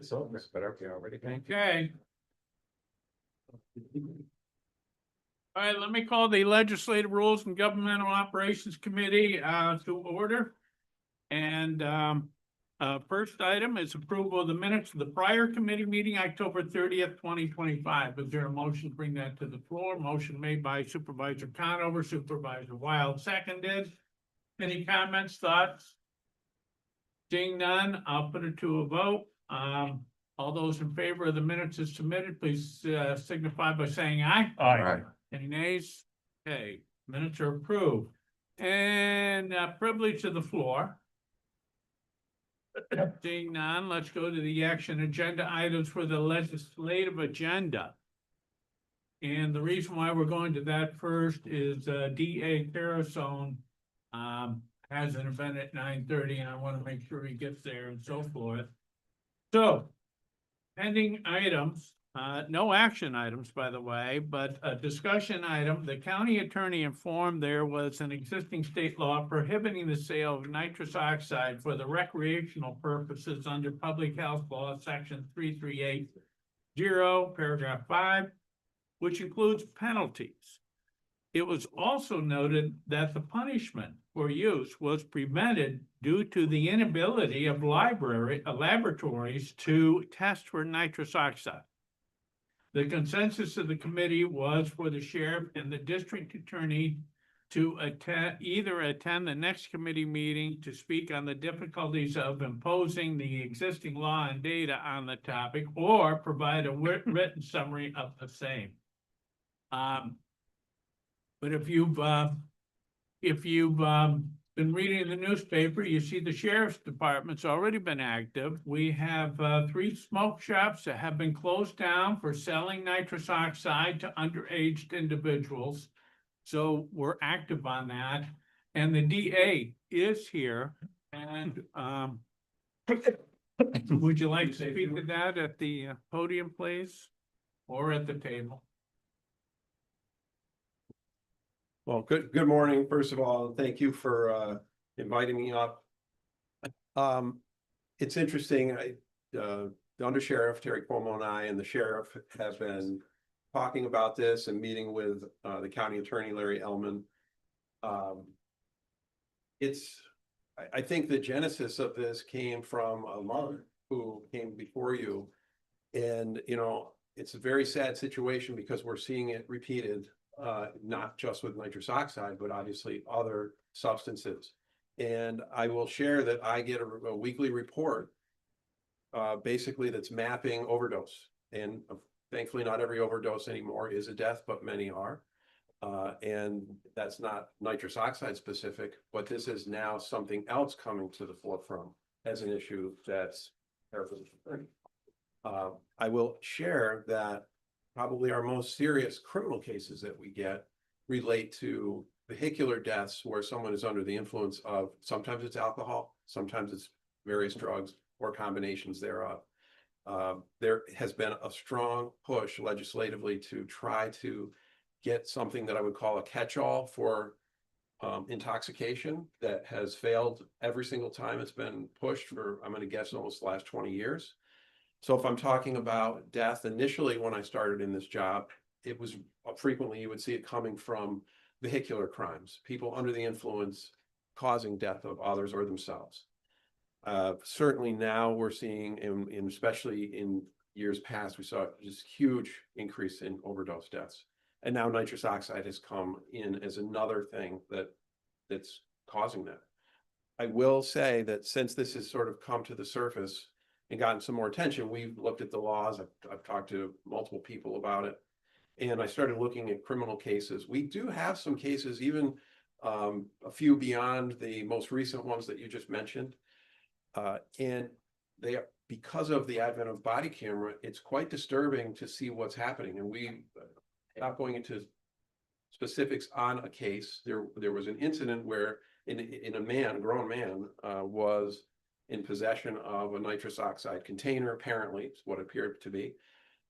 So, but okay, already. Okay. All right, let me call the Legislative Rules and Governmental Operations Committee to order. And first item is approval of the minutes of the prior committee meeting, October 30th, 2025. Is there a motion to bring that to the floor? Motion made by Supervisor Conover, Supervisor Wild seconded. Any comments, thoughts? Seeing none, I'll put it to a vote. All those in favor of the minutes as submitted, please signify by saying aye. Aye. Any nays? Okay, minutes are approved. And privilege of the floor. Seeing none, let's go to the action agenda items for the legislative agenda. And the reason why we're going to that first is DA Carasone has an event at 9:30, and I want to make sure he gets there and so forth. So, pending items, no action items, by the way, but a discussion item. The county attorney informed there was an existing state law prohibiting the sale of nitrous oxide for the recreational purposes under Public Health Law, Section 3380, paragraph 5, which includes penalties. It was also noted that the punishment for use was prevented due to the inability of laboratories to test for nitrous oxide. The consensus of the committee was for the sheriff and the district attorney to either attend the next committee meeting to speak on the difficulties of imposing the existing law and data on the topic, or provide a written summary of the same. But if you've been reading the newspaper, you see the sheriff's department's already been active. We have 3 smoke shops that have been closed down for selling nitrous oxide to underage individuals. So we're active on that. And the DA is here. And would you like to speak to that at the podium, please? Or at the table? Well, good morning. First of all, thank you for inviting me up. It's interesting. The undersheriff Terry Cuomo and I and the sheriff have been talking about this and meeting with the county attorney Larry Ellman. I think the genesis of this came from a mother who came before you, and it's a very sad situation because we're seeing it repeated. Not just with nitrous oxide, but obviously other substances. And I will share that I get a weekly report, basically that's mapping overdose. And thankfully not every overdose anymore is a death, but many are. And that's not nitrous oxide specific, but this is now something else coming to the forefront as an issue that's terribly concerning. I will share that probably our most serious criminal cases that we get relate to vehicular deaths where someone is under the influence of, sometimes it's alcohol, sometimes it's various drugs or combinations thereof. There has been a strong push legislatively to try to get something that I would call a catch-all for intoxication that has failed every single time it's been pushed for, I'm going to guess, almost the last 20 years. So if I'm talking about death, initially when I started in this job, it was frequently you would see it coming from vehicular crimes, people under the influence causing death of others or themselves. Certainly now we're seeing, especially in years past, we saw just huge increase in overdose deaths. And now nitrous oxide has come in as another thing that's causing that. I will say that since this has sort of come to the surface and gotten some more attention, we've looked at the laws. I've talked to multiple people about it. And I started looking at criminal cases. We do have some cases, even a few beyond the most recent ones that you just mentioned. And they are, because of the advent of body camera, it's quite disturbing to see what's happening. And we, not going into specifics on a case, there was an incident where a grown man was in possession of a nitrous oxide container, apparently, it's what it appeared to be.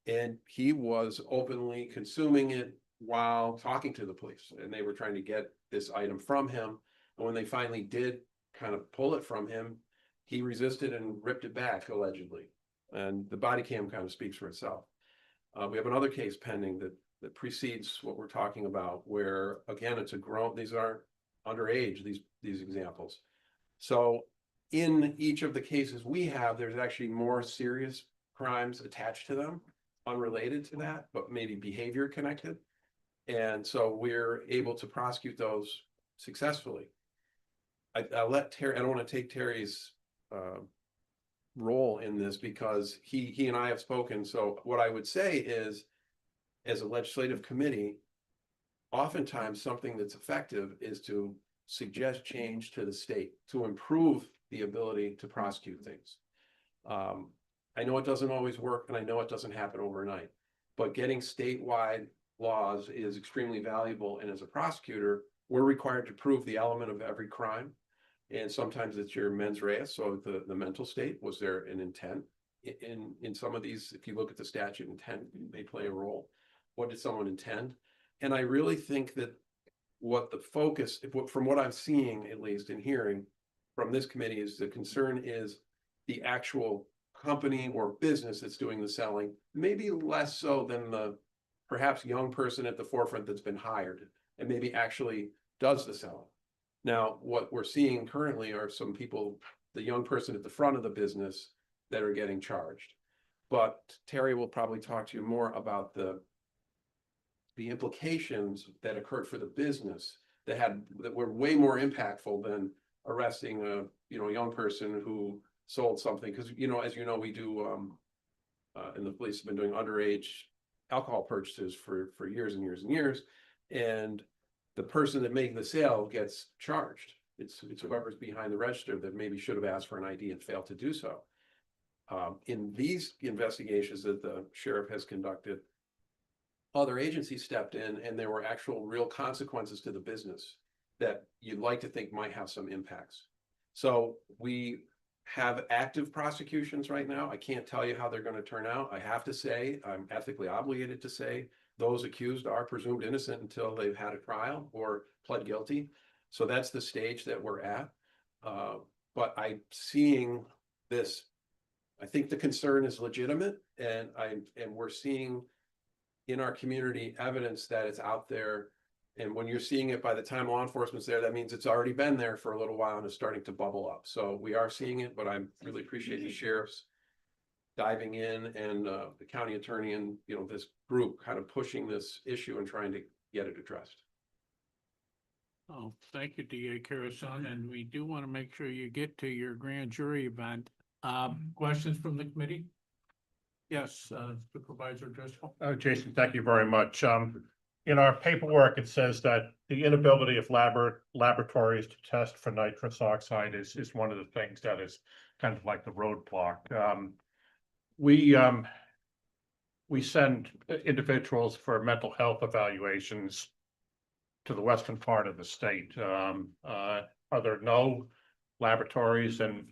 And he was openly consuming it while talking to the police. And they were trying to get this item from him. And when they finally did kind of pull it from him, he resisted and ripped it back, allegedly. And the body cam kind of speaks for itself. We have another case pending that precedes what we're talking about, where again, it's a grown, these aren't underage, these examples. So in each of the cases we have, there's actually more serious crimes attached to them, unrelated to that, but maybe behavior connected. And so we're able to prosecute those successfully. I'll let Terry, I don't want to take Terry's role in this because he and I have spoken. So what I would say is, as a legislative committee, oftentimes something that's effective is to suggest change to the state to improve the ability to prosecute things. I know it doesn't always work, and I know it doesn't happen overnight, but getting statewide laws is extremely valuable. And as a prosecutor, we're required to prove the element of every crime. And sometimes it's your mens rea, so the mental state. Was there an intent? In some of these, if you look at the statute, intent may play a role. What did someone intend? And I really think that what the focus, from what I'm seeing, at least in hearing from this committee, is the concern is the actual company or business that's doing the selling, maybe less so than the perhaps young person at the forefront that's been hired and maybe actually does the selling. Now, what we're seeing currently are some people, the young person at the front of the business, that are getting charged. But Terry will probably talk to you more about the implications that occurred for the business that were way more impactful than arresting a young person who sold something. Because as you know, we do and the police have been doing underage alcohol purchases for years and years and years, and the person that making the sale gets charged. It's whoever's behind the register that maybe should have asked for an ID and failed to do so. In these investigations that the sheriff has conducted, other agencies stepped in, and there were actual real consequences to the business that you'd like to think might have some impacts. So we have active prosecutions right now. I can't tell you how they're going to turn out. I have to say, I'm ethically obligated to say, those accused are presumed innocent until they've had a trial or pled guilty. So that's the stage that we're at. But I'm seeing this. I think the concern is legitimate, and we're seeing in our community evidence that it's out there. And when you're seeing it, by the time law enforcement's there, that means it's already been there for a little while and it's starting to bubble up. So we are seeing it, but I really appreciate the sheriff's diving in, and the county attorney, and this group kind of pushing this issue and trying to get it addressed. Oh, thank you, DA Karason, and we do want to make sure you get to your grand jury event. Questions from the committee? Yes, Supervisor Driscoll. Jason, thank you very much. In our paperwork, it says that the inability of laboratories to test for nitrous oxide is one of the things that is kind of like the roadblock. We send individuals for mental health evaluations to the western part of the state. Are there no laboratories in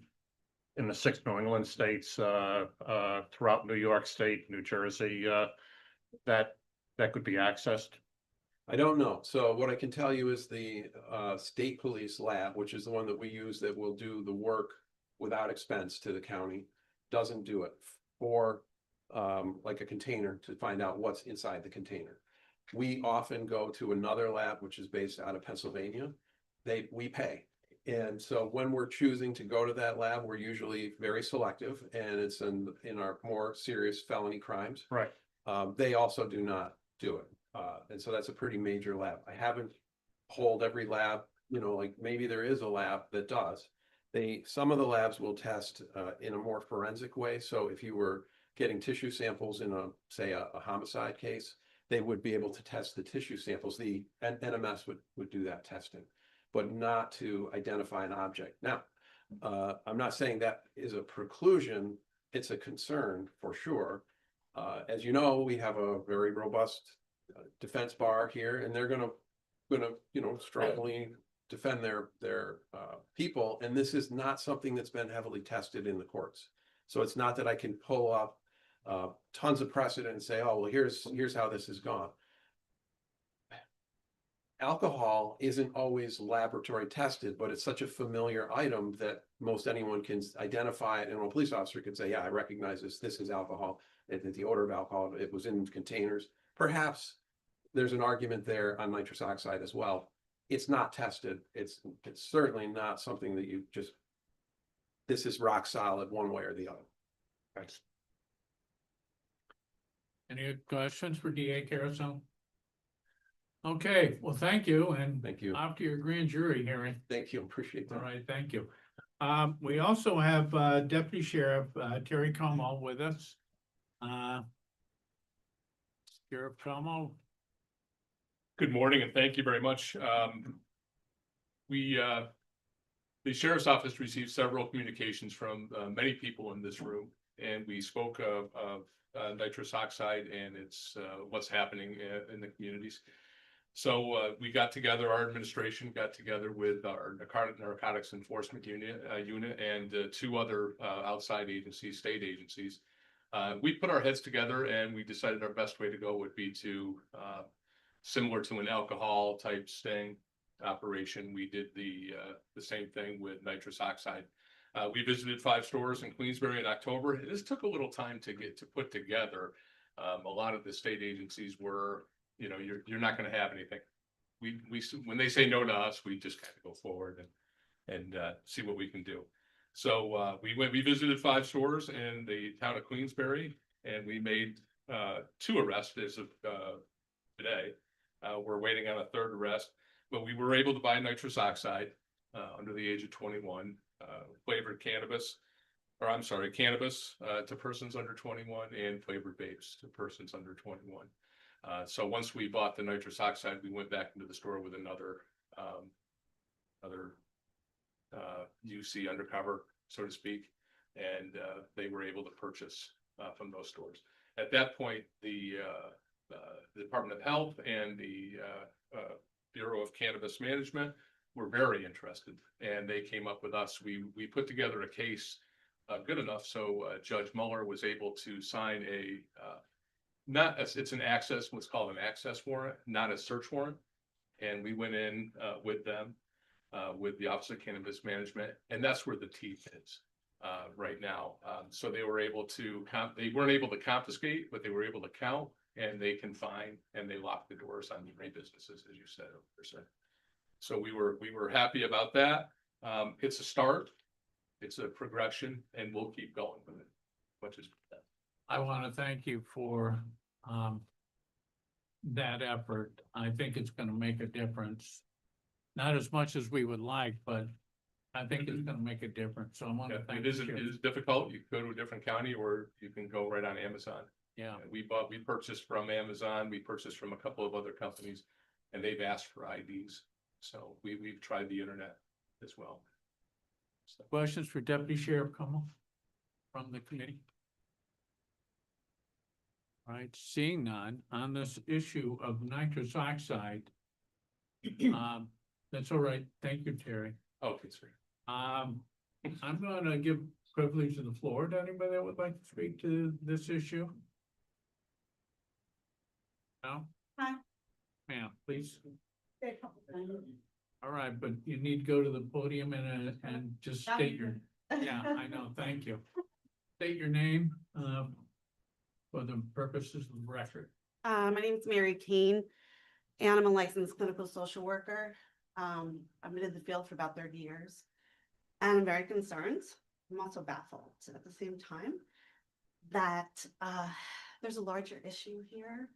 the 6 New England states, throughout New York State, New Jersey, that could be accessed? I don't know. So what I can tell you is the state police lab, which is the one that we use that will do the work without expense to the county, doesn't do it for like a container to find out what's inside the container. We often go to another lab, which is based out of Pennsylvania. We pay. And so when we're choosing to go to that lab, we're usually very selective, and it's in our more serious felony crimes. Right. They also do not do it. And so that's a pretty major lab. I haven't polled every lab, like maybe there is a lab that does. Some of the labs will test in a more forensic way. So if you were getting tissue samples in say a homicide case, they would be able to test the tissue samples. The NMS would do that testing, but not to identify an object. Now, I'm not saying that is a preclusion. It's a concern for sure. As you know, we have a very robust defense bar here, and they're gonna strongly defend their people. And this is not something that's been heavily tested in the courts. So it's not that I can pull up tons of precedent and say, oh, well, here's how this has gone. alcohol isn't always laboratory tested, but it's such a familiar item that most anyone can identify it. And a police officer could say, yeah, I recognize this. This is alcohol. The odor of alcohol, it was in containers. Perhaps there's an argument there on nitrous oxide as well. It's not tested. It's certainly not something that you just, this is rock solid one way or the other. Thanks. Any questions for DA Carusone? Okay, well, thank you, and Thank you. off to your grand jury hearing. Thank you. Appreciate All that. right, thank you. We also have Deputy Sheriff Terry Como with us. Sheriff Como. Good morning and thank you very much. The sheriff's office received several communications from many people in this room, and we spoke of nitrous oxide and it's what's happening in the communities. So we got together, our administration got together with our narcotics enforcement unit and two other outside agencies, state agencies. We put our heads together and we decided our best way to go would be to similar to an alcohol type sting operation. We did the same thing with nitrous oxide. We visited 5 stores in Queensbury in October. This took a little time to put together. A lot of the state agencies were, you know, you're not going to have anything. We when they say no to us, we just kind of go forward and see what we can do. So we visited 5 stores in the town of Queensbury, and we made 2 arrests as of today. We're waiting on a 3rd arrest, but we were able to buy nitrous oxide under the age of 21, flavored cannabis, or I'm sorry, cannabis to persons under 21 and flavored vapes to persons under 21. So once we bought the nitrous oxide, we went back into the store with another UC undercover, so to speak, and they were able to purchase from those stores. At that point, the Department of Health and the Bureau of Cannabis Management were very interested, and they came up with us. We put together a case good enough so Judge Mueller was able to sign it's an access, what's called an access warrant, not a search warrant. And we went in with them, with the Office of Cannabis Management, and that's where the teeth is right now. So they were able to, they weren't able to confiscate, but they were able to count, and they can fine, and they lock the doors on the businesses, as you said. So we were happy about that. It's a start, it's a progression, and we'll keep going with it, much as I want to thank you for that effort. I think it's going to make a difference. Not as much as we would like, but I think it's going to make a difference. So I want to thank you. It is difficult. You can go to a different county, or you can go right on Amazon. Yeah, We purchased from Amazon. We purchased from a couple of other companies, and they've asked for IDs. So we've tried the internet as well. So. questions for Deputy Sheriff Como from the committee? All right, seeing none on this issue of nitrous oxide. That's all right. Thank you, Terry. Okay, sir. I'm gonna give privilege of the floor to anybody that would like to speak to this issue. No? Hi. Ma'am, please. Say a couple things. All right, but you need to go to the podium and just state your, yeah, I know, thank you. State your name, for the purposes of the record. My name is Mary Kane, and I'm a licensed clinical social worker. I've been in the field for about 30 years, and I'm very concerned. I'm also baffled at the same time that there's a larger issue here.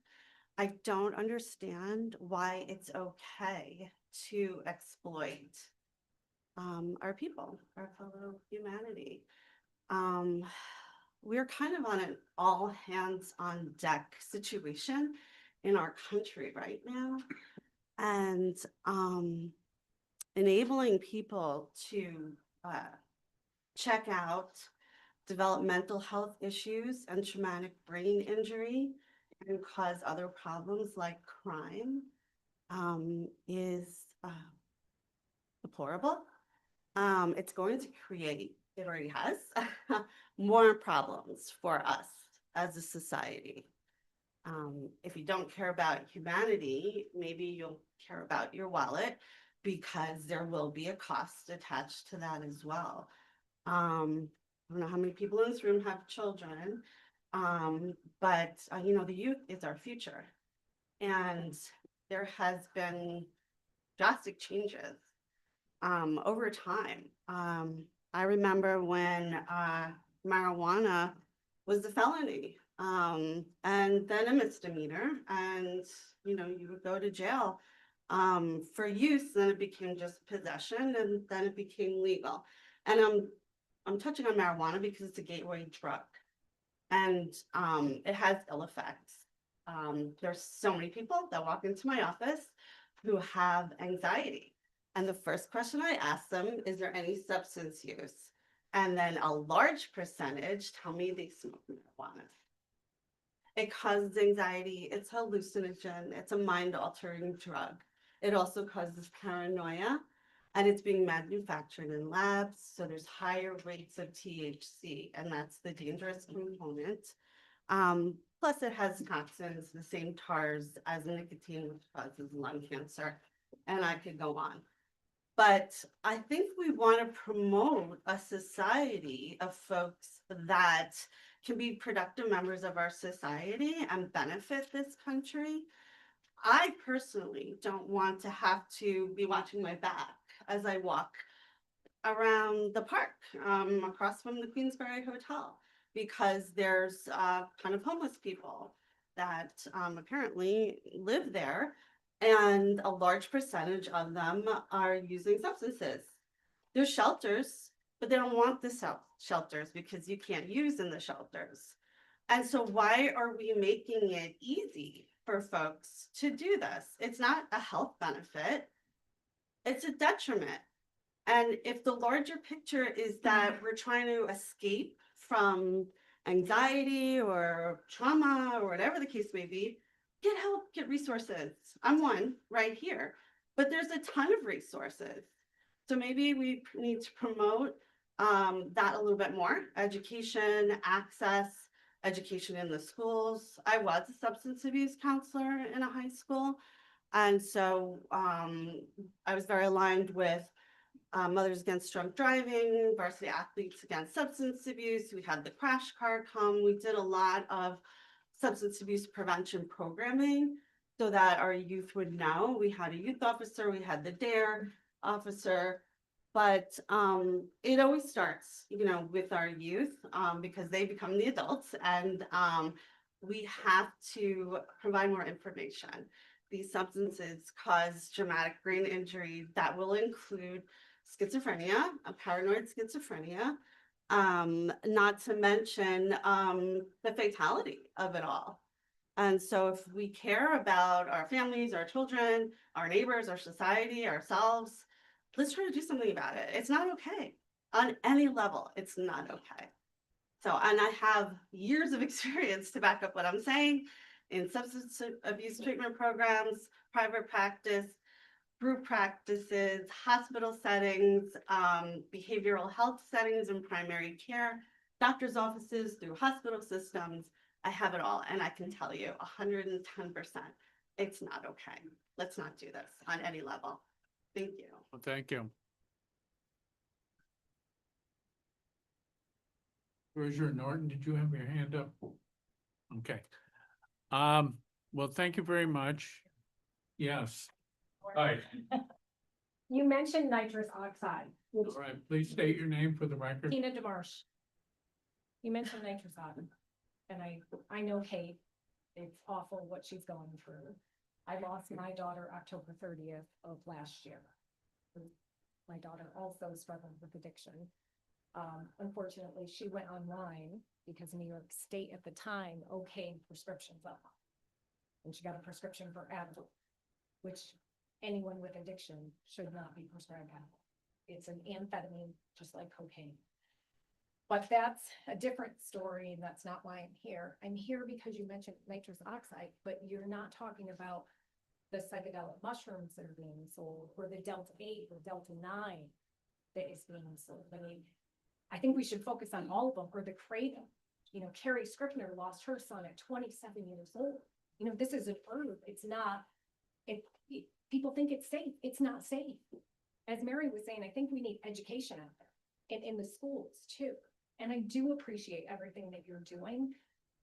I don't understand why it's okay to exploit our people, our fellow humanity. We're kind of on an all hands on deck situation in our country right now. And enabling people to check out developmental health issues and traumatic brain injury and cause other problems like crime is deplorable. It's going to create, it already has, more problems for us as a society. If you don't care about humanity, maybe you'll care about your wallet because there will be a cost attached to that as well. I don't know how many people in this room have children, but you know, the youth is our future. And there has been drastic changes over time. I remember when marijuana was a felony, and then a misdemeanor, and you know, you would go to jail for use, then it became just possession, and then it became legal. And I'm touching on marijuana because it's a gateway drug, and it has ill effects. There's so many people that walk into my office who have anxiety. And the first question I ask them, is there any substance use? And then a large percentage tell me they smoke marijuana. It causes anxiety, it's hallucinogen, it's a mind-altering drug. It also causes paranoia, and it's being manufactured in labs, so there's higher rates of THC, and that's the dangerous component. Plus it has toxins, the same tars as nicotine, which causes lung cancer, and I could go on. But I think we want to promote a society of folks that can be productive members of our society and benefit this country. I personally don't want to have to be watching my back as I walk around the park across from the Queensberry Hotel, because there's kind of homeless people that apparently live there, and a large percentage of them are using substances. There's shelters, but they don't want the shelters because you can't use in the shelters. And so why are we making it easy for folks to do this? It's not a health benefit, it's a detriment. And if the larger picture is that we're trying to escape from anxiety or trauma or whatever the case may be, get help, get resources. I'm one right here, but there's a ton of resources. So maybe we need to promote that a little bit more: education, access, education in the schools. I was a substance abuse counselor in a high school, and so I was very aligned with Mothers Against Drunk Driving, Varsity Athletes Against Substance Abuse. We had the crash car come. We did a lot of substance abuse prevention programming so that our youth would know. We had a youth officer, we had the DARE officer, but it always starts, you know, with our youth because they become the adults, and we have to provide more information. These substances cause traumatic brain injury that will include schizophrenia, a paranoid schizophrenia, not to mention the fatality of it all. And so if we care about our families, our children, our neighbors, our society, ourselves, let's try to do something about it. It's not okay on any level. It's not okay. So, and I have years of experience to back up what I'm saying in substance abuse treatment programs, private practice, group practices, hospital settings, behavioral health settings and primary care, doctor's offices, through hospital systems. I have it all, and I can tell you 110%, it's not okay. Let's not do this on any level. Thank you. Well, thank you. Treasurer Norton, did you have your hand up? Okay. Well, thank you very much. Yes. Hi. You mentioned nitrous oxide, which All right, please state your name for the record. Tina DeMarsh. You mentioned nitrous oxide, and I know Kate, it's awful what she's going through. I lost my daughter October 30th of last year. My daughter also struggled with addiction. Unfortunately, she went online because New York State at the time okayed prescriptions up. And she got a prescription for Advil, which anyone with addiction should not be prescribed Advil. It's an amphetamine, just like cocaine. But that's a different story, and that's not why I'm here. I'm here because you mentioned nitrous oxide, but you're not talking about the psychedelic mushrooms that are being sold, or the Delta 8 or Delta 9 that is being sold. I mean, I think we should focus on all of them, or the kratom. Carrie Scrivener lost her son at 27 years old. This is an herb. It's not, people think it's safe. It's not safe. As Mary was saying, I think we need education out there and in the schools too. And I do appreciate everything that you're doing,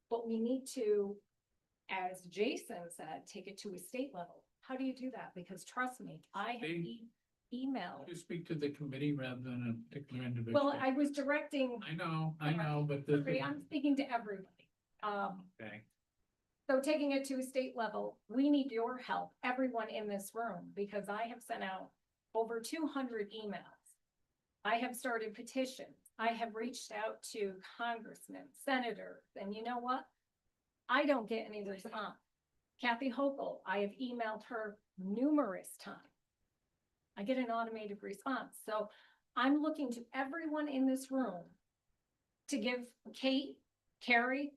but we need to, as Jason said, take it to a state level. How do you do that? Because trust me, I have emailed. You speak to the committee rather than a particular individual. Well, I was directing, I know, but I'm speaking to everybody. Okay. So taking it to a state level, we need your help, everyone in this room, because I have sent out over 200 emails. I have started petitions. I have reached out to congressmen, senators, and you know what? I don't get any response. Kathy Hochul, I have emailed her numerous times. I get an automated response. So I'm looking to everyone in this room to give Kate, Carrie,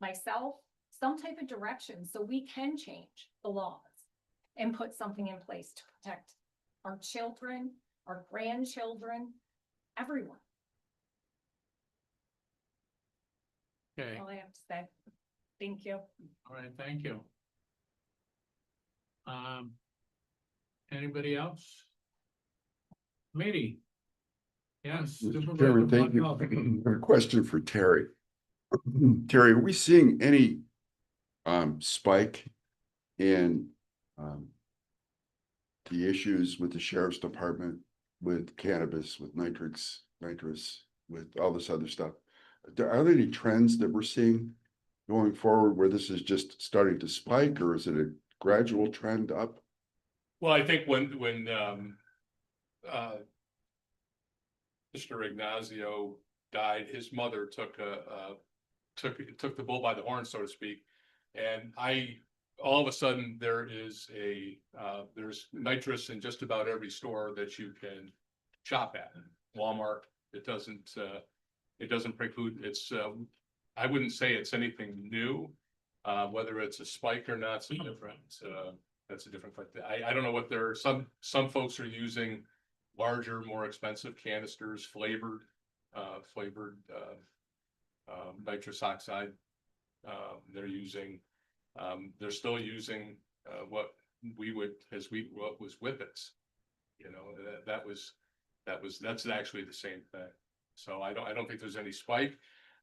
myself, some type of direction so we can change the laws and put something in place to protect our children, our grandchildren, everyone. Okay, All I have to say. Thank you. all right, thank you. Anybody else? Committee? Yes. Mr. Supervisor Chairman, thank you. Blackwell. A question for Terry. Terry, are we seeing any spike in the issues with the sheriff's department, with cannabis, with nitrous, with all this other stuff? Are there any trends that we're seeing going forward where this is just starting to spike, or is it a gradual trend up? Well, I think when Mr. Ignazio died, his mother took the bull by the horn, so to speak. And all of a sudden, there's nitrous in just about every store that you can shop at. Walmart, it doesn't preclude, I wouldn't say it's anything new. Whether it's a spike or not, that's a different, I don't know what some folks are using larger, more expensive canisters, flavored nitrous oxide. They're still using what was whippets. That's actually the same thing. So I don't think there's any spike,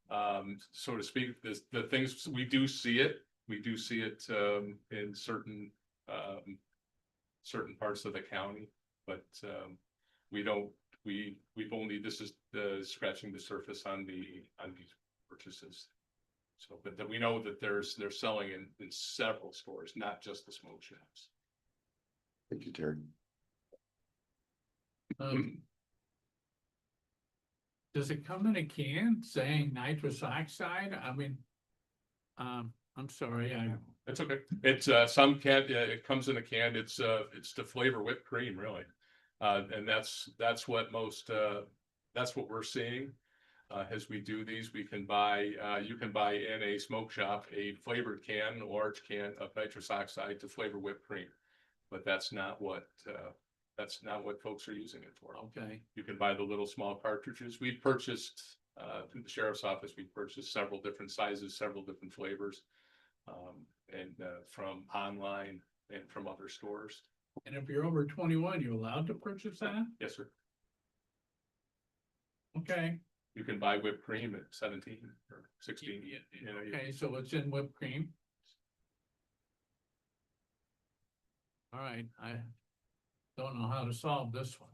so to speak. The things we do see it in certain parts of the county, but this is scratching the surface on these purchases. So, but that we know that they're selling in several stores, not just the smoke shops. Thank you, Terry. Does it come in a can saying nitrous oxide? I mean, I'm sorry, It's okay. It's it comes in a can. It's to flavor whipped cream, really. And that's what we're seeing. As we do these, you can buy in a smoke shop a flavored can, large can of nitrous oxide to flavor whipped cream. But that's not what folks are using it for. okay. You can buy the little small cartridges. We purchased through the sheriff's office. We purchased several different sizes, several different flavors, and from online and from other stores. And if you're over 21, you're allowed to purchase that? Yes, sir. Okay, You can buy whipped cream at 17 or 16. okay, so it's in whipped cream. All right, I don't know how to solve this one.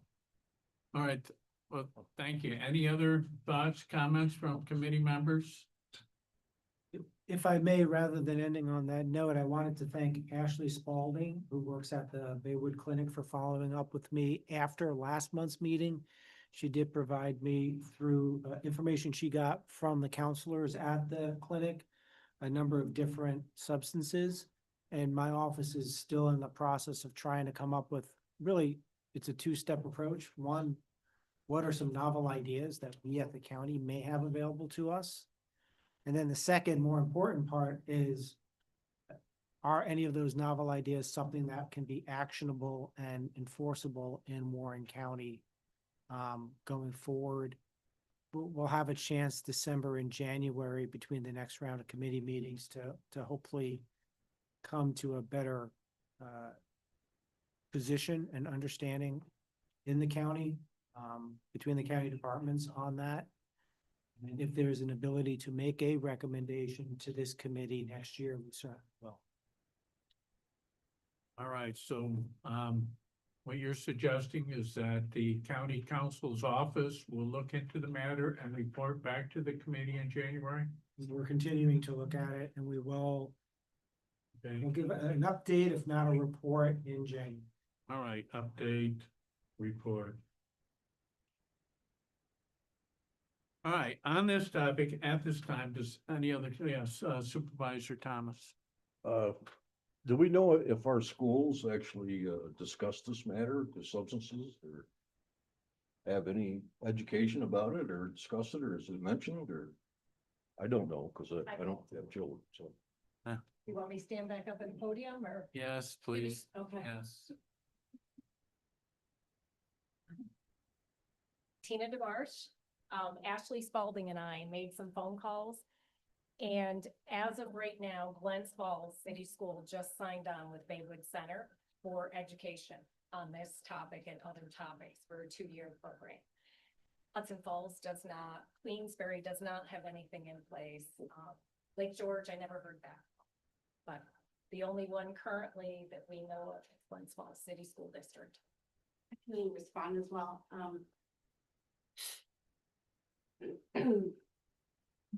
All right, well, thank you. Any other thoughts, comments from committee members? If I may, rather than ending on that note, I wanted to thank Ashley Spalding, who works at the Baywood Clinic, for following up with me after last month's meeting. She did provide me through information she got from the counselors at the clinic, a number of different substances. And my office is still in the process of trying to come up with, really, it's a two-step approach. One, what are some novel ideas that we at the county may have available to us? And then the second, more important part is, are any of those novel ideas something that can be actionable and enforceable in Warren County going forward? we'll have a chance December and January between the next round of committee meetings to hopefully come to a better position and understanding in the county, between the county departments on that. And if there's an ability to make a recommendation to this committee next year, we certainly will. All right, so, what you're suggesting is that the county counsel's office will look into the matter and report back to the committee in January? We're continuing to look at it and we'll Okay, give an update, if not a report, in January. all right, update, report. All right, on this topic, at this time, does any other, yes, Supervisor Thomas? Do we know if our schools actually discuss this matter, the substances, or have any education about it, or discuss it, or is it mentioned, or? I don't know, because I don't have children, so. You want me to stand back up at the podium or? Yes, please, Okay. yes. Tina DeMarsh, Ashley Spalding and I made some phone calls. And as of right now, Glens Falls City School just signed on with Baywood Center for education on this topic and other topics for a 2-year program. Hudson Falls does not, Queensbury does not have anything in place. Lake George, I never heard back. But the only one currently that we know of is Glens Falls City School District. I can respond as well.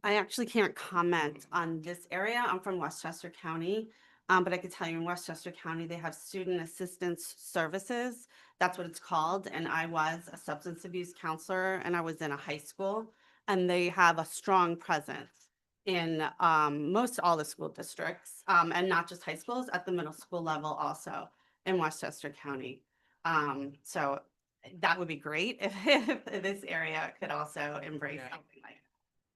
I actually can't comment on this area. I'm from Westchester County. But I could tell you in Westchester County, they have student assistance services. That's what it's called. And I was a substance abuse counselor and I was in a high school. And they have a strong presence in most all the school districts, and not just high schools, at the middle school level also in Westchester County. So that would be great if this area could also embrace Yeah. something like that.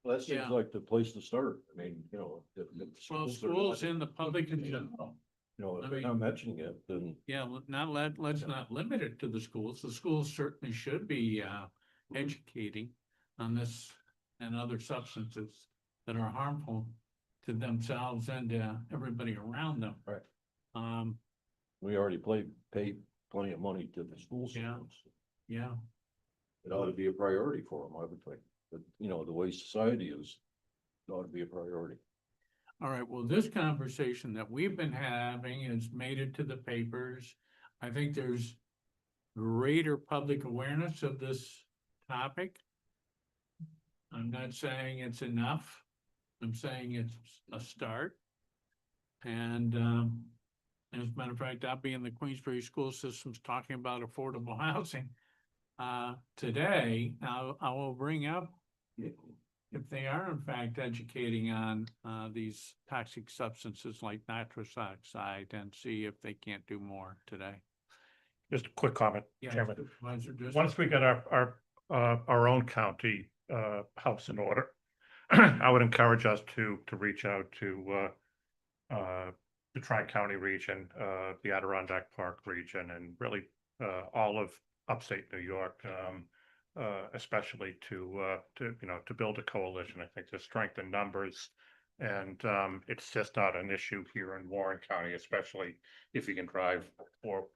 Well, that Yeah. seems like the place to start. I mean, you know. if Well, schools are schools not- in the public in general. You know, I if they're mean- not mentioning it, then. Yeah, let's not limit it to the schools. The schools certainly should be educating on this and other substances that are harmful to themselves and everybody around them. Right. Um, We already pay plenty of money to the school Yeah. systems. yeah, It ought to be a priority for them, I would think. But, you know, the way society is, it ought to be a priority. all right, well, this conversation that we've been having has made it to the papers. I think there's greater public awareness of this topic. I'm not saying it's enough. I'm saying it's a start. And as a matter of fact, I'll be in the Queensbury school systems talking about affordable housing today. I will bring up if they are in fact educating on these toxic substances like nitrous oxide and see if they can't do more today. Just a quick comment, Yeah, Chairman. Supervisor Driscoll. Once we get our own county house in order, I would encourage us to reach out to the Tri-County region, the Adirondack Park region, and really all of upstate New York, especially to build a coalition. I think there's strength in numbers, and it's just not an issue here in Warren County, especially if you can drive 4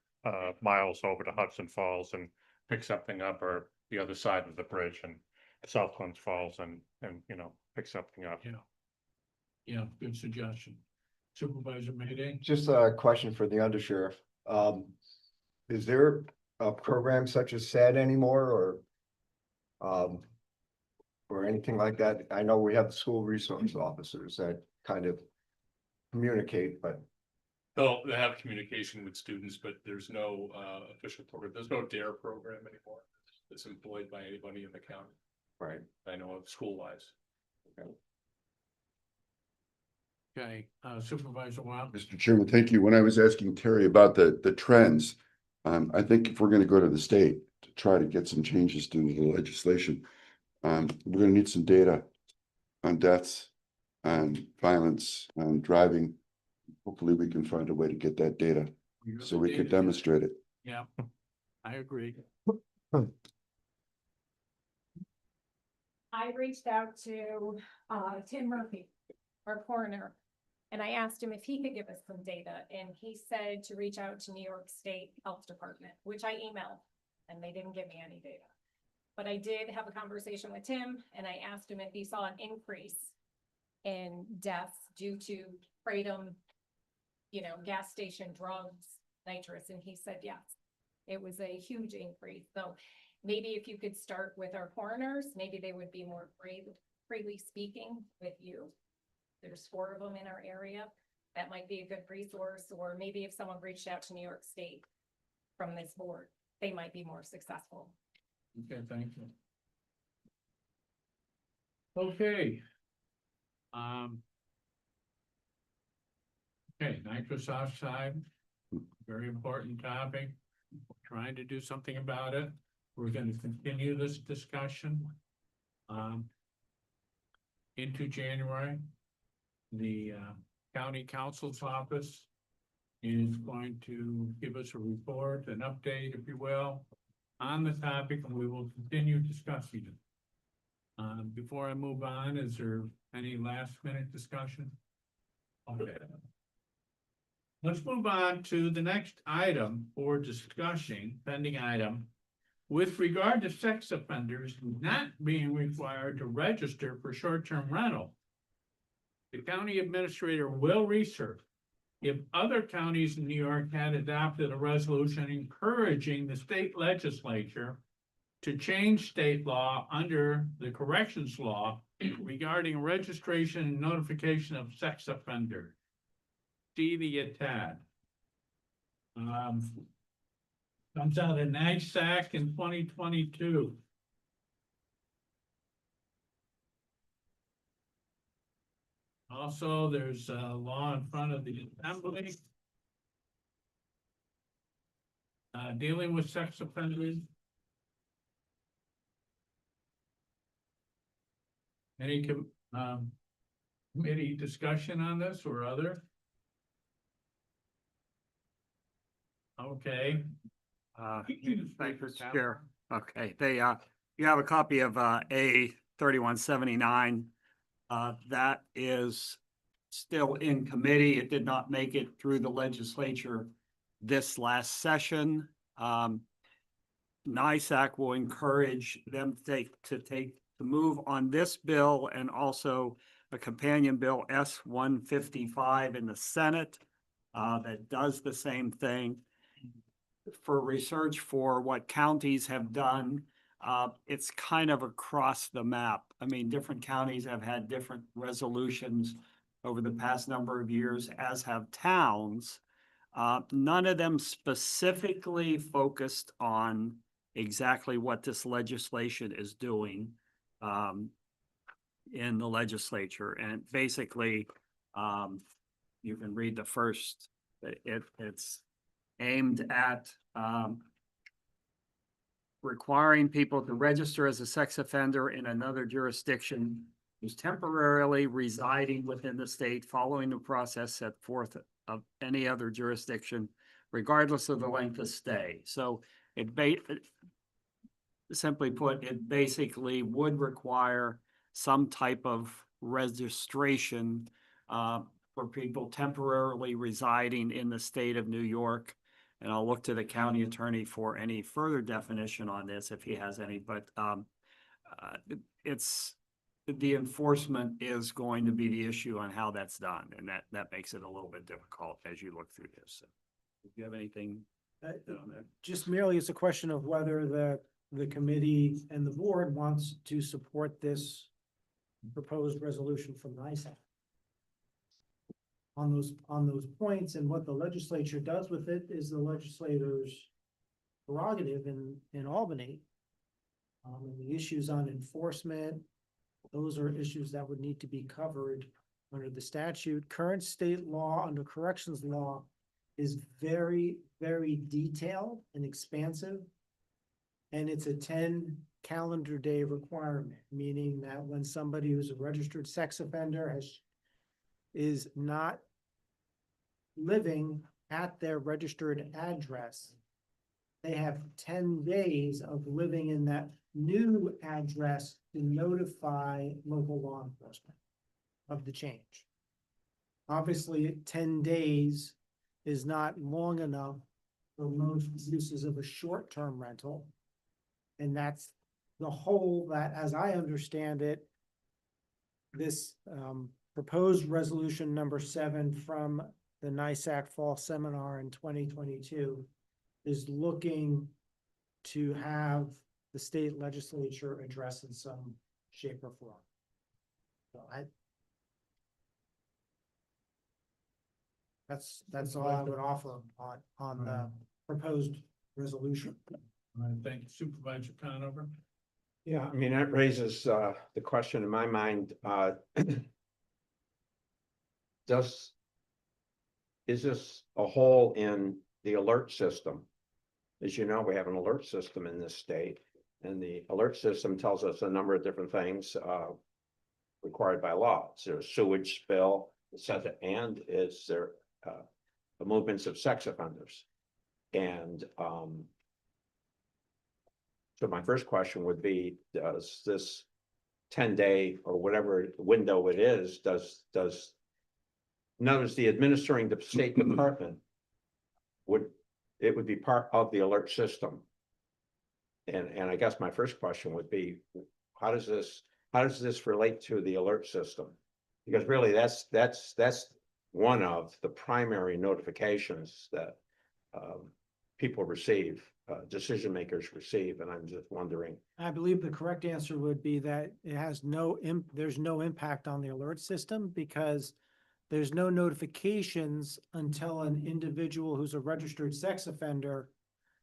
miles over to Hudson Falls and pick something up, or the other side of the bridge and South Glens Falls and pick something up. Yeah. Yeah, good suggestion. Supervisor Mayday? Just a question for the undersheriff. Is there a program such as SAD anymore or anything like that? I know we have the school resource officers that kind of communicate, but They have communication with students, but there's no official program. There's no DARE program anymore. It's employed by anybody in the county. right. I know of school-wise. Okay, Supervisor Wild? Mr. Chairman, thank you. When I was asking Terry about the trends, I think if we're gonna go to the state to try to get some changes to the legislation, we're gonna need some data on deaths, on violence, on driving. Hopefully, we can find a way to get that data so we could demonstrate it. Yeah, I agree. I reached out to, Tim Murphy, our coroner. And I asked him if he could give us some data, and he said to reach out to New York State Health Department, which I emailed, and they didn't give me any data. But I did have a conversation with Tim, and I asked him if he saw an increase in deaths due to kratom, gas station drugs, nitrous, and he said yes. It was a huge increase, so maybe if you could start with our coroners, maybe they would be more freely speaking with you. There's 4 of them in our area. That might be a good resource, or maybe if someone reached out to New York State from this board, they might be more successful. Okay, thank you. Okay. Okay, nitrous oxide, very important topic. Trying to do something about it. We're gonna continue this discussion into January. The county council's office is going to give us a report, an update, if you will, on the topic, and we will continue discussing it. Before I move on, is there any last minute discussion? Okay. Let's move on to the next item for discussion, pending item. With regard to sex offenders not being required to register for short-term rental, the county administrator will research if other counties in New York had adopted a resolution encouraging the state legislature to change state law under the corrections law regarding registration and notification of sex offenders. See the attached. Comes out of NAGSAC in 2022. Also, there's a law in front of the assembly dealing with sex offenders. Any committee discussion on this or other? Okay. Thank you, Chair. Okay, you have a copy of, A 3179. That is still in committee. It did not make it through the legislature this last session. NISAC will encourage them to move on this bill and also a companion bill S-155 in the Senate that does the same thing. For research for what counties have done, it's kind of across the map. I mean, different counties have had different resolutions over the past number of years, as have towns. None of them specifically focused on exactly what this legislation is doing in the legislature. And basically, you can read the first, it's aimed at requiring people to register as a sex offender in another jurisdiction who's temporarily residing within the state following the process set forth of any other jurisdiction, regardless of the length of stay. So simply put, it basically would require some type of registration for people temporarily residing in the state of New York. And I'll look to the county attorney for any further definition on this if he has any, but the enforcement is going to be the issue on how that's done. And that makes it a little bit difficult as you look through this. So, if you have anything on that? Just merely it's a question of whether the committee and the board wants to support this proposed resolution from NISAC. On those points, and what the legislature does with it is the legislator's prerogative in Albany. And the issues on enforcement, those are issues that would need to be covered under the statute. Current state law under corrections law is very, very detailed and expansive. And it's a 10 calendar day requirement, meaning that when somebody who's a registered sex offender is not living at their registered address, they have 10 days of living in that new address to notify local law enforcement of the change. Obviously, 10 days is not long enough for most uses of a short-term rental. And that's the whole that, as I understand it, this proposed resolution number 7 from the NISAC Fall Seminar in 2022 is looking to have the state legislature address in some shape or form. So that's all I would offer on the proposed resolution. All right, thank you, Supervisor Conover. Yeah, I mean, that raises the question in my mind, is this a hole in the alert system? As you know, we have an alert system in this state, and the alert system tells us a number of different things required by law. Is there a sewage spill, etc., and is there the movements of sex offenders? And so my first question would be, does this 10-day or whatever window it is, in other words, the administering the State Department would be part of the alert system? And I guess my first question would be, how does this relate to the alert system? Because really that's one of the primary notifications that people receive, decision makers receive, and I'm just wondering. I believe the correct answer would be that it has there's no impact on the alert system because there's no notifications until an individual who's a registered sex offender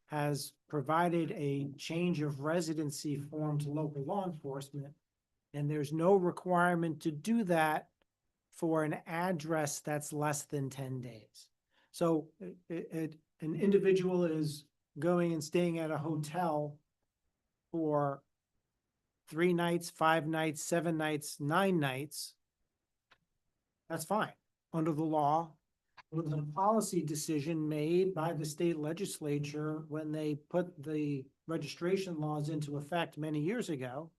has provided a change of residency form to local law enforcement. And there's no requirement to do that for an address that's less than 10 days. So an individual is going and staying at a hotel for 3 nights, 5 nights, 7 nights, 9 nights. That's fine under the law. It was a policy decision made by the state legislature when they put the registration laws into effect many years ago.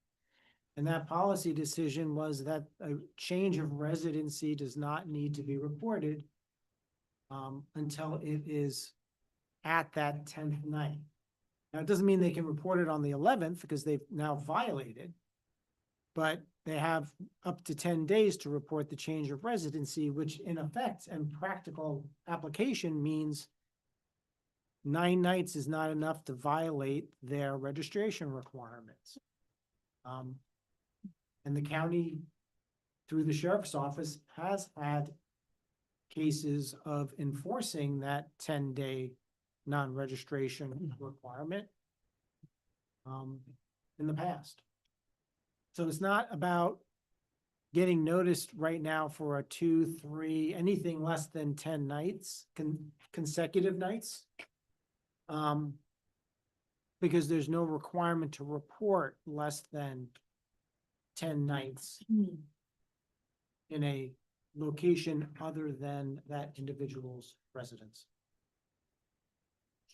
And that policy decision was that a change of residency does not need to be reported until it is at that 10th night. Now, it doesn't mean they can report it on the 11th because they've now violated, but they have up to 10 days to report the change of residency, which in effect and practical application means 9 nights is not enough to violate their registration requirements. And the county, through the sheriff's office, has had cases of enforcing that 10-day non-registration requirement in the past. So it's not about getting noticed right now for a 2, 3, anything less than 10 nights, consecutive nights. Because there's no requirement to report less than 10 nights in a location other than that individual's residence.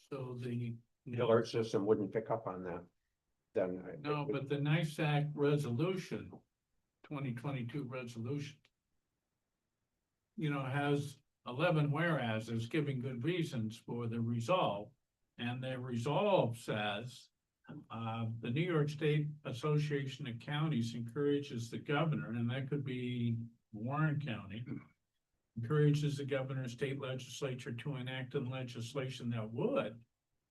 So the alert system wouldn't pick up on that. Then no, but the NISAC resolution, 2022 resolution, has 11 whereases giving good reasons for the resolve. And the resolve says, the New York State Association of Counties encourages the governor, and that could be Warren County, encourages the governor and state legislature to enact legislation that would,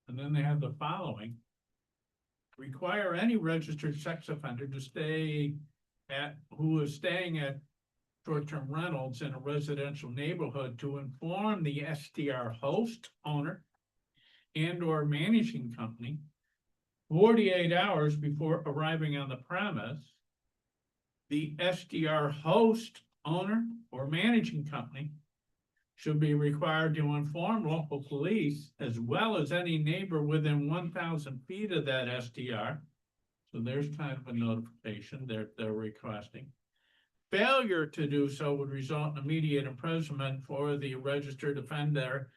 and then they have the following: require any registered sex offender who is staying at short-term rentals in a residential neighborhood to inform the STR host, owner, and or managing company 48 hours before arriving on the premise. The STR host, owner, or managing company should be required to inform local police as well as any neighbor within 1,000 feet of that STR. So there's kind of a notification they're requesting. Failure to do so would result in immediate imprisonment for the registered offender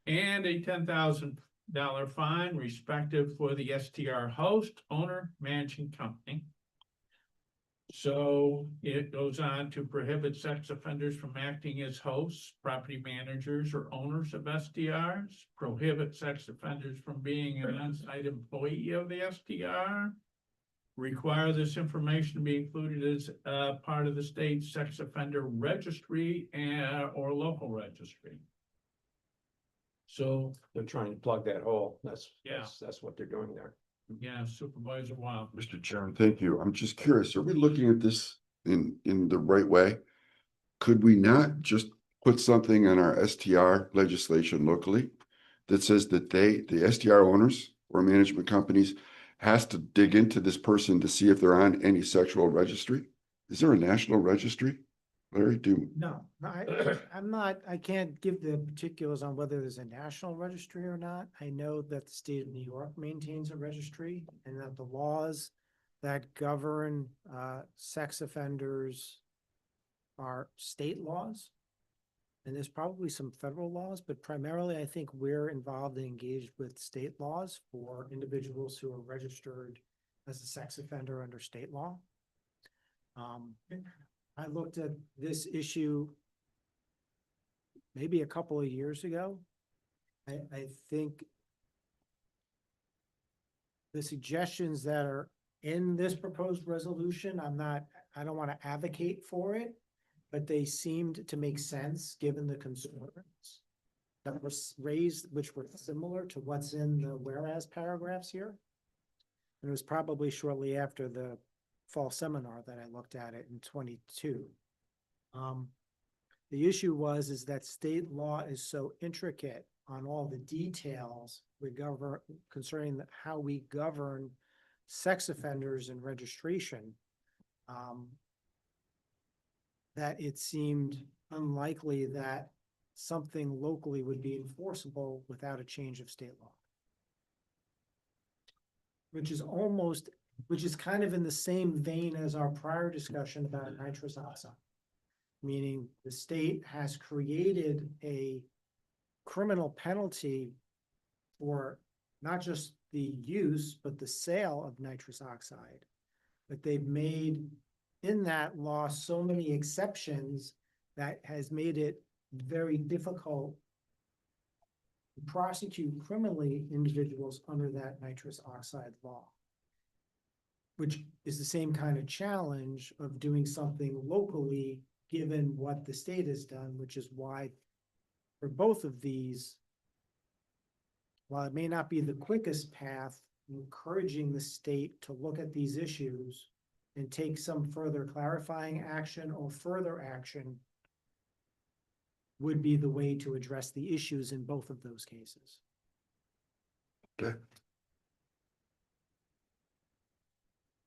and a $10,000 fine respective for the STR host, owner, managing company. So it goes on to prohibit sex offenders from acting as hosts, property managers, or owners of STRs, prohibit sex offenders from being an on-site employee of the STR, require this information to be included as part of the state sex offender registry or local registry. So, They're trying to plug that hole. Yeah. That's what they're doing there. yeah, Supervisor Wild. Mr. Chairman, thank you. I'm just curious, are we looking at this in the right way? Could we not just put something in our STR legislation locally that says that the STR owners or management companies has to dig into this person to see if they're on any sexual registry? Is there a national registry? Larry, No, I can't give the particulars on whether there's a national registry or not. I know that the state of New York maintains a registry and that the laws that govern sex offenders are state laws. And there's probably some federal laws, but primarily I think we're involved and engaged with state laws for individuals who are registered as a sex offender under state law. I looked at this issue maybe a couple of years ago. I think the suggestions that are in this proposed resolution, I don't want to advocate for it, but they seemed to make sense given the concerns that were raised, which were similar to what's in the whereas paragraphs here. And it was probably shortly after the fall seminar that I looked at it in 22. The issue is that state law is so intricate on all the details concerning how we govern sex offenders and registration, that it seemed unlikely that something locally would be enforceable without a change of state law. Which is kind of in the same vein as our prior discussion about nitrous oxide. Meaning the state has created a criminal penalty for not just the use, but the sale of nitrous oxide. But they've made in that law so many exceptions that has made it very difficult to prosecute criminally individuals under that nitrous oxide law. Which is the same kind of challenge of doing something locally, given what the state has done, which is why for both of these, while it may not be the quickest path, encouraging the state to look at these issues and take some further clarifying action or further action would be the way to address the issues in both of those cases. okay,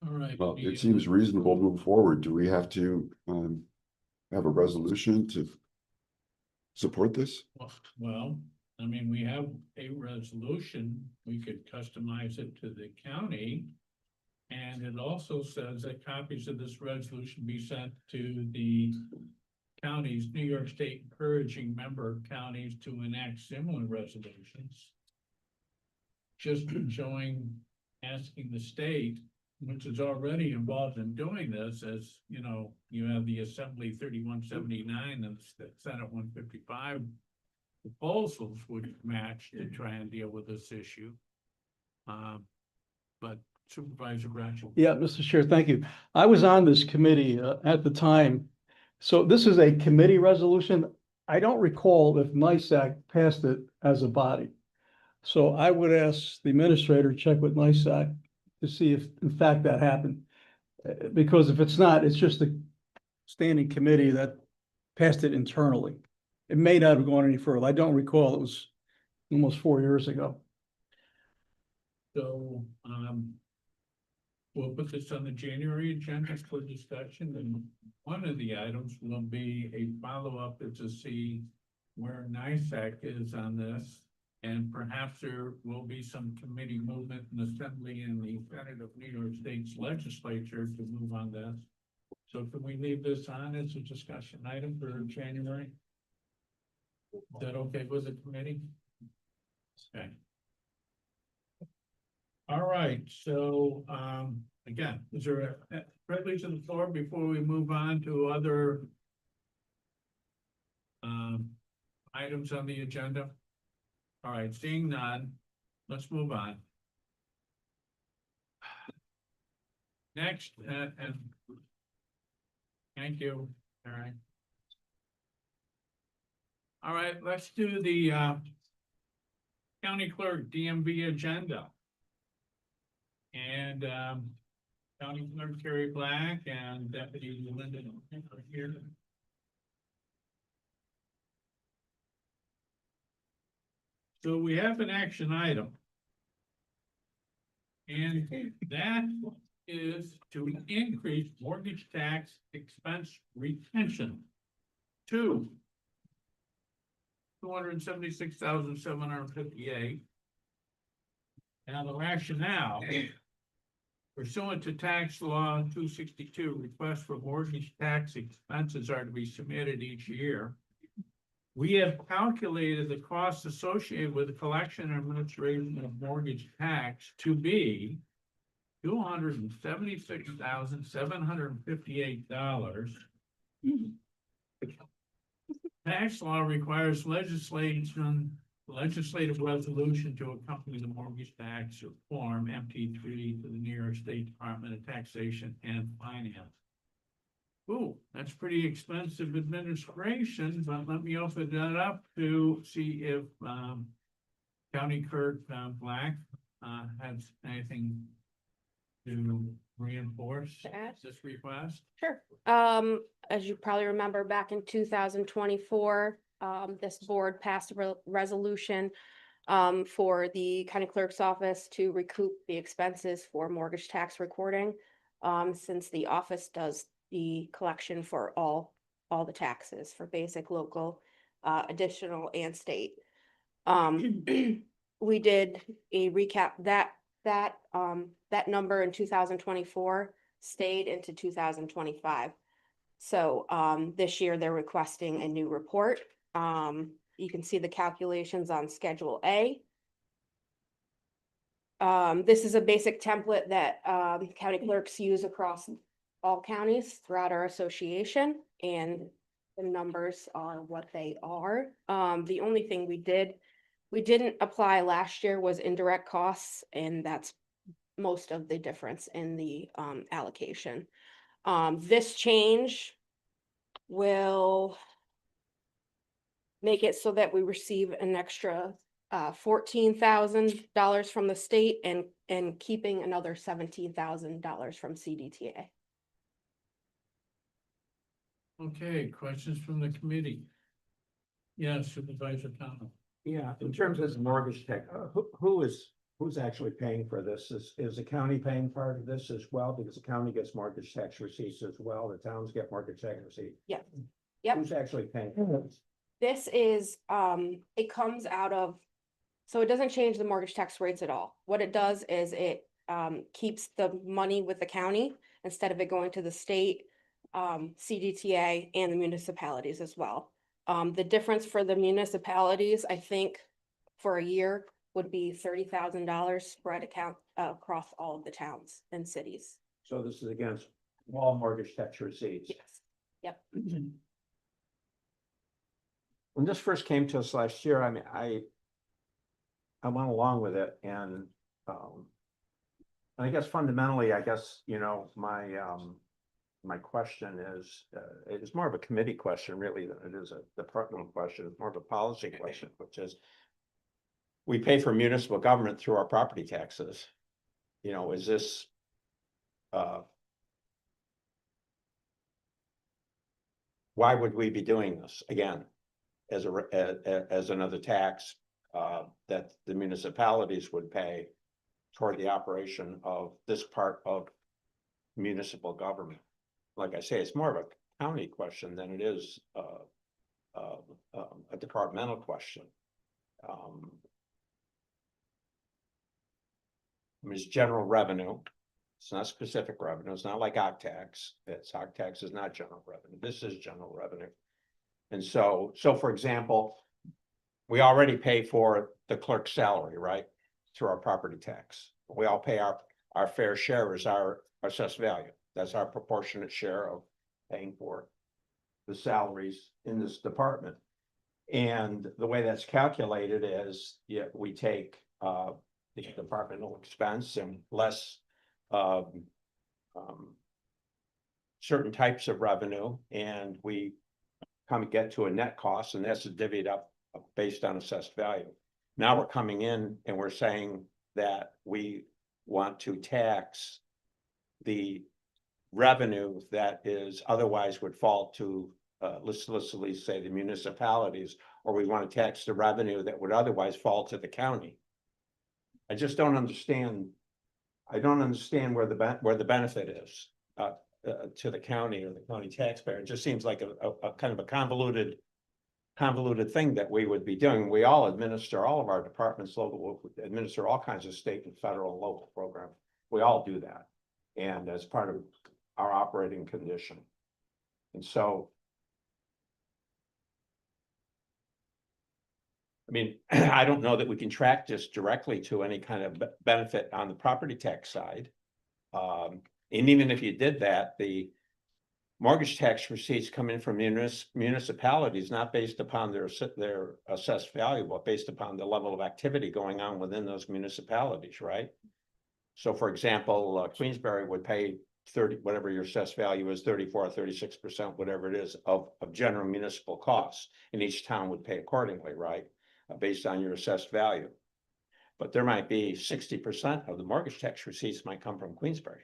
All right. well, it seems reasonable to move forward. Do we have to have a resolution to support this? Well, I mean, we have a resolution, we could customize it to the county. And it also says that copies of this resolution be sent to the counties, New York State encouraging member counties to enact similar resolutions. Just showing, asking the state, which is already involved in doing this, as you know, you have the Assembly 3179 and the Senate 155 proposals would match to try and deal with this issue. But Supervisor Bradshaw. Yeah, Mr. Chair, thank you. I was on this committee at the time. So this is a committee resolution. I don't recall if NISAC passed it as a body. So I would ask the administrator to check with NISAC to see if in fact that happened. Because if it's not, it's just a standing committee that passed it internally. It may not have gone any further. I don't recall. It was almost 4 years ago. So, we'll put this on the January agenda for discussion, and one of the items will be a follow-up to see where NISAC is on this. And perhaps there will be some committee movement in the Assembly and the Senate of New York State's legislature to move on this. So can we leave this on as a discussion item for January? Is that okay with the committee? Okay. All right, so, again, is there a privilege of the floor before we move on to other items on the agenda? All right, seeing none, let's move on. Next, and thank you, all right. All right, let's do the county clerk DMV agenda. And County Clerk Carrie Black and Deputy Linda are here. So we have an action item. And that is to increase mortgage tax expense retention to $276,758. Now the rationale pursuant to tax law 262, requests for mortgage tax expenses are to be submitted each year. We have calculated the costs associated with the collection and administration of mortgage tax to be $276,758. Tax law requires legislative resolution to accompany the mortgage tax form MT3 to the New York State Department of Taxation and Finance. Ooh, that's pretty expensive administration, but let me open that up to see if County Clerk Black has anything to reinforce To add? this request. Sure. As you probably remember, back in 2024, this board passed a resolution for the county clerk's office to recoup the expenses for mortgage tax recording. Since the office does the collection for all the taxes for basic, local, additional and state. We did a recap that number in 2024 stayed into 2025. So this year they're requesting a new report. You can see the calculations on Schedule A. This is a basic template that county clerks use across all counties throughout our association, and the numbers are what they are. The only thing we didn't apply last year was indirect costs, and that's most of the difference in the allocation. This change will make it so that we receive an extra $14,000 from the state and keeping another $17,000 from CDTA. Okay, questions from the committee? Yes, Supervisor Thomas. Yeah, in terms of mortgage tech, who's actually paying for this? Is the county paying part of this as well? Because the county gets mortgage tax receipts as well. The towns get mortgage tax receipts. Yeah. Yep. Who's actually paying for this? This is, it comes out of, so it doesn't change the mortgage tax rates at all. What it does is it keeps the money with the county instead of it going to the state, CDTA and the municipalities as well. The difference for the municipalities, I think, for a year would be $30,000 spread across all of the towns and cities. So this is against all mortgage tax receipts. Yes. Yep. When this first came to us last year, I mean, I went along with it and I guess fundamentally, my question is, it's more of a committee question really than it is a departmental question. It's more of a policy question, which is we pay for municipal government through our property taxes. You know, is this why would we be doing this again as another tax that the municipalities would pay toward the operation of this part of municipal government? Like I say, it's more of a county question than it is a departmental question. I mean, it's general revenue. It's not specific revenue. It's not like OC tax. OC tax is not general revenue. This is general revenue. And so for example, we already pay for the clerk's salary, right? Through our property tax. We all pay our fair share as our assessed value. That's our proportionate share of paying for the salaries in this department. And the way that's calculated is, yeah, we take the departmental expense and less certain types of revenue, and we come and get to a net cost, and that's divvied up based on assessed value. Now we're coming in and we're saying that we want to tax the revenue that is otherwise would fall to, let's say the municipalities, or we want to tax the revenue that would otherwise fall to the county. I just don't understand. I don't understand where the benefit is to the county or the county taxpayer. It just seems like a kind of a convoluted thing that we would be doing. We all administer, all of our departments, local, administer all kinds of state and federal and local programs. We all do that. And as part of our operating condition. And so, I mean, I don't know that we can track this directly to any kind of benefit on the property tax side. And even if you did that, the mortgage tax receipts come in from municipalities, not based upon their assessed value, but based upon the level of activity going on within those municipalities, right? So for example, Queensbury would pay 30, whatever your assessed value is, 34 or 36%, whatever it is, of general municipal costs. And each town would pay accordingly, right? Based on your assessed value. But there might be 60% of the mortgage tax receipts might come from Queensbury.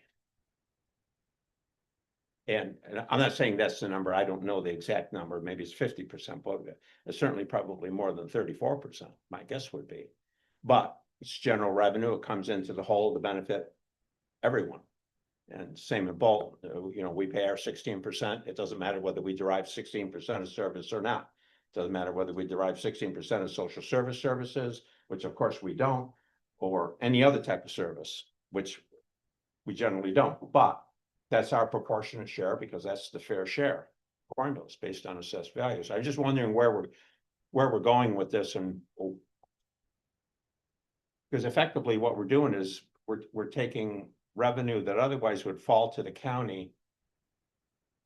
And I'm not saying that's the number. I don't know the exact number. Maybe it's 50%, but it's certainly probably more than 34%, my guess would be. But it's general revenue. It comes into the whole to benefit everyone. And same in Bolton, you know, we pay our 16%. It doesn't matter whether we derive 16% of service or not. It doesn't matter whether we derive 16% of social services, which of course we don't, or any other type of service, which we generally don't. But that's our proportionate share because that's the fair share formulas based on assessed values. I'm just wondering where we're going with this, and because effectively what we're doing is we're taking revenue that otherwise would fall to the county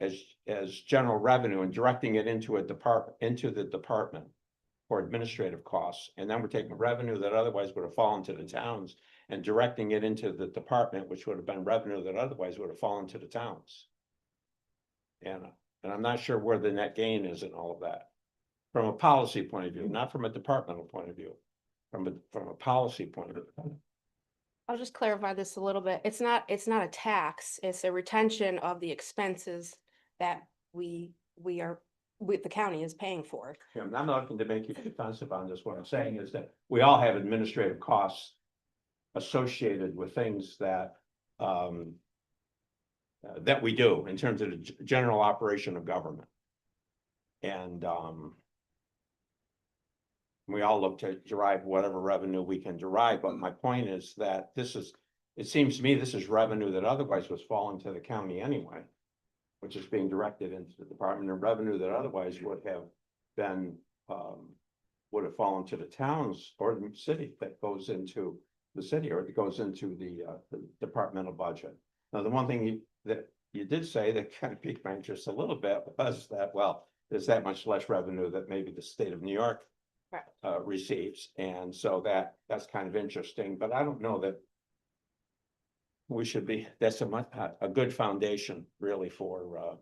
as general revenue and directing it into the department for administrative costs. And then we're taking revenue that otherwise would have fallen to the towns and directing it into the department, which would have been revenue that otherwise would have fallen to the towns. And I'm not sure where the net gain is in all of that. From a policy point of view, not from a departmental point of view, from a policy point of view. I'll just clarify this a little bit. It's not a tax, it's a retention of the expenses that the county is paying for. Yeah, I'm not looking to make you defensive on this. What I'm saying is that we all have administrative costs associated with things that that we do in terms of the general operation of government. And we all look to derive whatever revenue we can derive. But my point is that it seems to me this is revenue that otherwise was falling to the county anyway, which is being directed into the department, of revenue that otherwise would have been, would have fallen to the towns or the city that goes into the city, or it goes into the departmental budget. Now, the one thing that you did say that kind of piqued my interest a little bit was that, well, there's that much less revenue that maybe the state of New York receives. And so that's kind of interesting, but I don't know that we should be, that's a good foundation really for,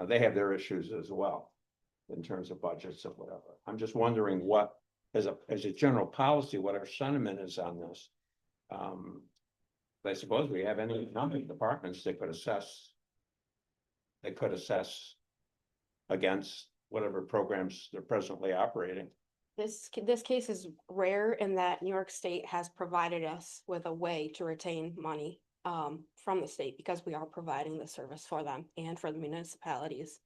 they have their issues as well in terms of budgets and whatever. I'm just wondering what, as a general policy, what our sentiment is on this. I suppose we have any number of departments that could assess against whatever programs they're presently operating. This case is rare in that New York State has provided us with a way to retain money from the state because we are providing the service for them and for the municipalities.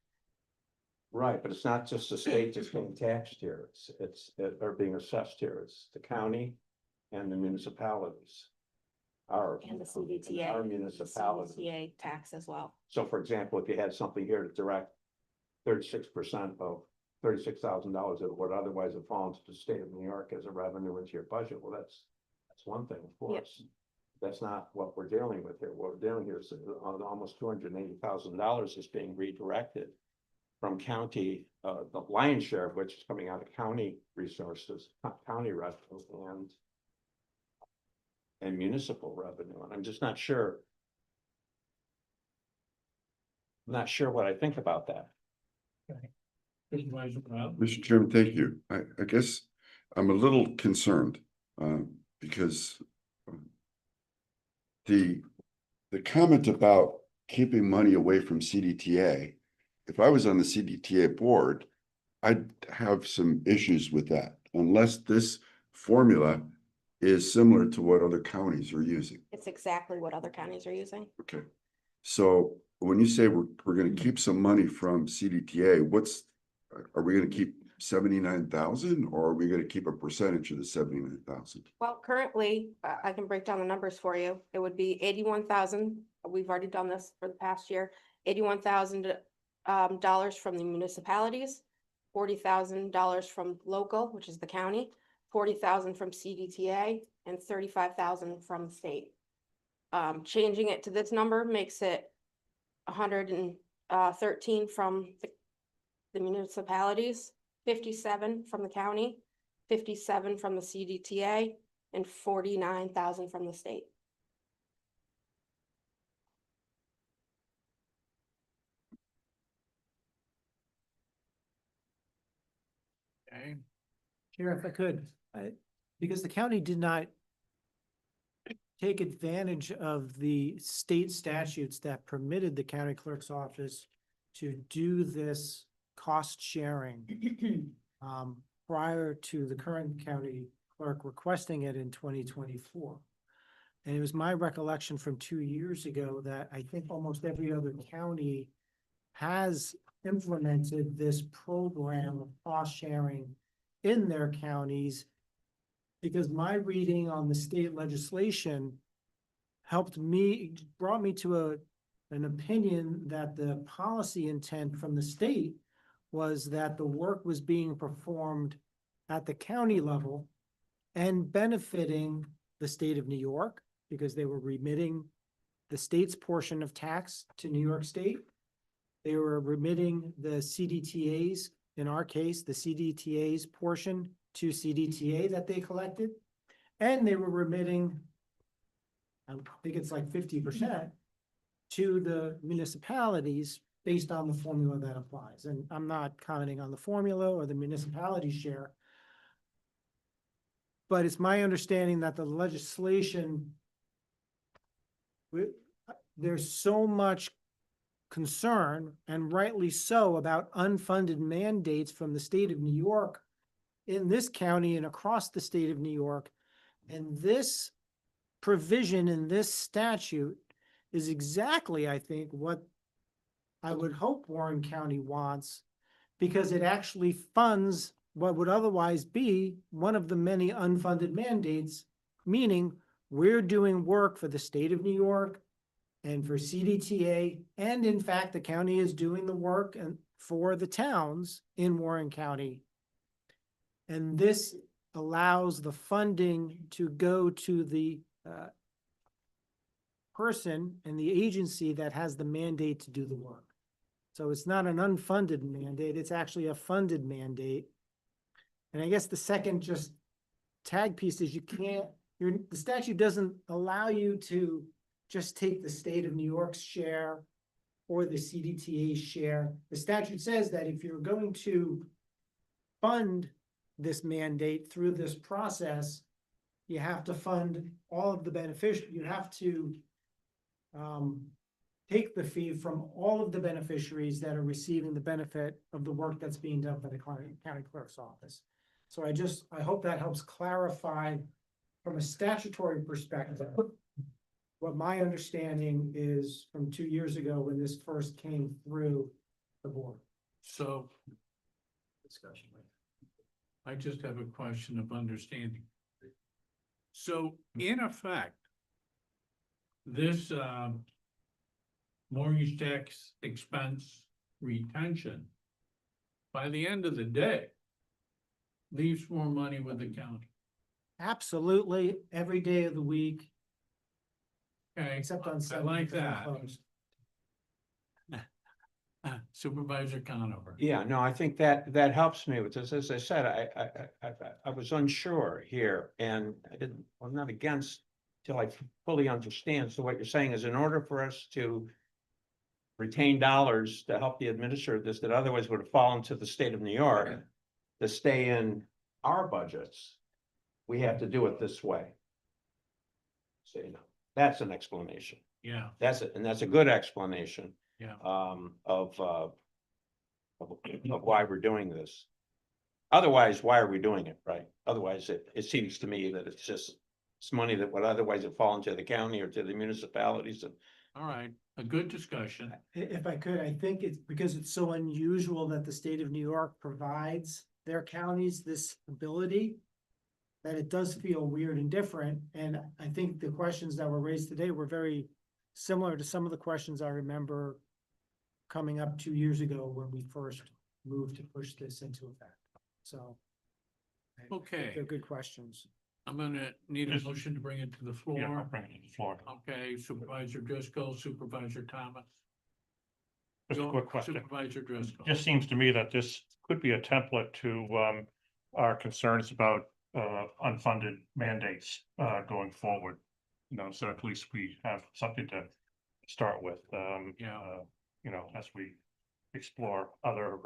Right, but it's not just the state that's being taxed here, they're being assessed here, it's the county and the municipalities. And the CDTA. Our municipalities. The CDTA tax as well. So for example, if you had something here to direct 36% of $36,000 that would otherwise have fallen to the state of New York as a revenue into your budget, well, that's one thing, of course. That's not what we're dealing with here. What we're dealing here is almost $280,000 is being redirected from county, the lion's share of which is coming out of county resources, county revenue and municipal revenue. And I'm just not sure. I'm not sure what I think about that. Supervisor Brown? Mr. Chairman, thank you. I guess I'm a little concerned, because the comment about keeping money away from CDTA, if I was on the CDTA board, I'd have some issues with that unless this formula is similar to what other counties are using. It's exactly what other counties are using. Okay. So when you say we're gonna keep some money from CDTA, are we gonna keep 79,000 or are we gonna keep a percentage of the 79,000? Well, currently, I can break down the numbers for you. It would be 81,000. We've already done this for the past year. $81,000 dollars from the municipalities, $40,000 from local, which is the county, 40,000 from CDTA, and 35,000 from the state. Changing it to this number makes it 113 from the municipalities, 57 from the county, 57 from the CDTA, and 49,000 from the state. Okay. Chair, if I could, because the county did not take advantage of the state statutes that permitted the county clerk's office to do this cost sharing prior to the current county clerk requesting it in 2024. And it was my recollection from 2 years ago that I think almost every other county has implemented this program of cost sharing in their counties, because my reading on the state legislation brought me to an opinion that the policy intent from the state was that the work was being performed at the county level and benefiting the state of New York because they were remitting the state's portion of tax to New York State. They were remitting the CDTA's, in our case, the CDTA's portion to CDTA that they collected. And they were remitting, I think it's like 50% to the municipalities based on the formula that applies. And I'm not commenting on the formula or the municipality share. But it's my understanding that the legislation, there's so much concern, and rightly so, about unfunded mandates from the state of New York in this county and across the state of New York. And this provision in this statute is exactly, I think, what I would hope Warren County wants, because it actually funds what would otherwise be one of the many unfunded mandates, meaning we're doing work for the state of New York and for CDTA, and in fact, the county is doing the work for the towns in Warren County. And this allows the funding to go to the person and the agency that has the mandate to do the work. So it's not an unfunded mandate, it's actually a funded mandate. And I guess the second just tag piece is the statute doesn't allow you to just take the state of New York's share or the CDTA's share. The statute says that if you're going to fund this mandate through this process, you have to fund all of the beneficiaries. You have to take the fee from all of the beneficiaries that are receiving the benefit of the work that's being done by the county clerk's office. So I hope that helps clarify from a statutory perspective what my understanding is from 2 years ago when this first came through the board. So Discussion. I just have a question of understanding. So in effect, this mortgage tax expense retention, by the end of the day, leaves more money with the county. Absolutely, every day of the week. Okay, except on I Sunday. like because we're that. closed. Supervisor Conover. Yeah, no, I think that helps me with this. As I said, I was unsure here and I'm not against till I fully understand. So what you're saying is in order for us to retain dollars to help the administer this, that otherwise would have fallen to the state of New York to stay in our budgets, we have to do it this way. So, you know, that's an explanation. Yeah, That's it, and that's a good explanation. Yeah. Of why we're doing this. Otherwise, why are we doing it, right? Otherwise, it seems to me that it's money that would otherwise have fallen to the county or to the municipalities and. all right, a good discussion. If I could, I think it's because it's so unusual that the state of New York provides their counties this ability, that it does feel weird and different. And I think the questions that were raised today were very similar to some of the questions I remember coming up 2 years ago when we first moved to push this into effect. So Okay, they're good questions. I'm gonna need a Just- motion to bring it to the Yeah, I'll floor. bring it to the floor. Okay, Supervisor Driscoll, Supervisor Thomas. Just a Go, quick question. Supervisor Driscoll. Just seems to me that this could be a template to our concerns about unfunded mandates going forward. You know, so at least we have something to start with. Yeah. You know, as we explore other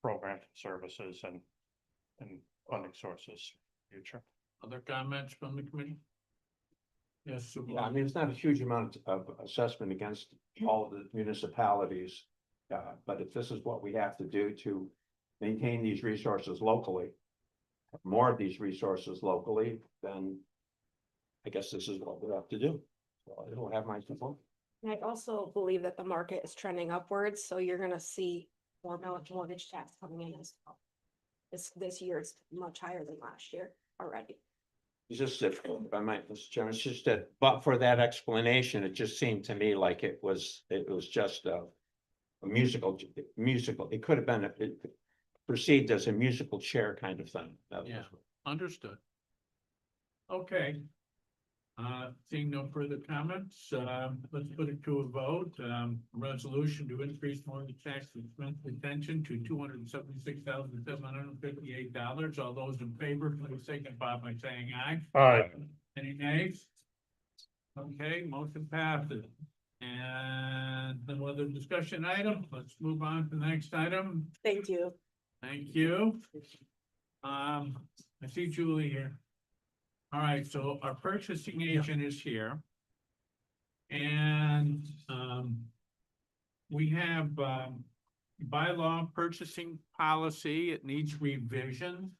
programs and services and funding sources in the future. Other comments from the committee? Yes, Yeah, I Supervisor. mean, it's not a huge amount of assessment against all of the municipalities. But if this is what we have to do to maintain these resources locally, more of these resources locally, then I guess this is what we have to do. So it'll have my support. And I also believe that the market is trending upwards, so you're gonna see more mortgage tax coming in as well. This year is much higher than last year already. It's just difficult, if I might, Mr. Chairman, it's just that, but for that explanation, it just seemed to me like it was just a musical, it could have been, it perceived as a musical chair kind of thing. That was- Yeah. Understood. Okay. Seeing no further comments, let's put it to a vote. Resolution to increase mortgage tax expense retention to $276,758. All those in favor, please signify by saying aye. Aye. Any nays? Okay, motion passes. And no other discussion item. Let's move on to the next item. Thank you. Thank you. I see Julie here. All right, so our purchasing agent is here. And, we have, bylaw purchasing policy. It needs revision.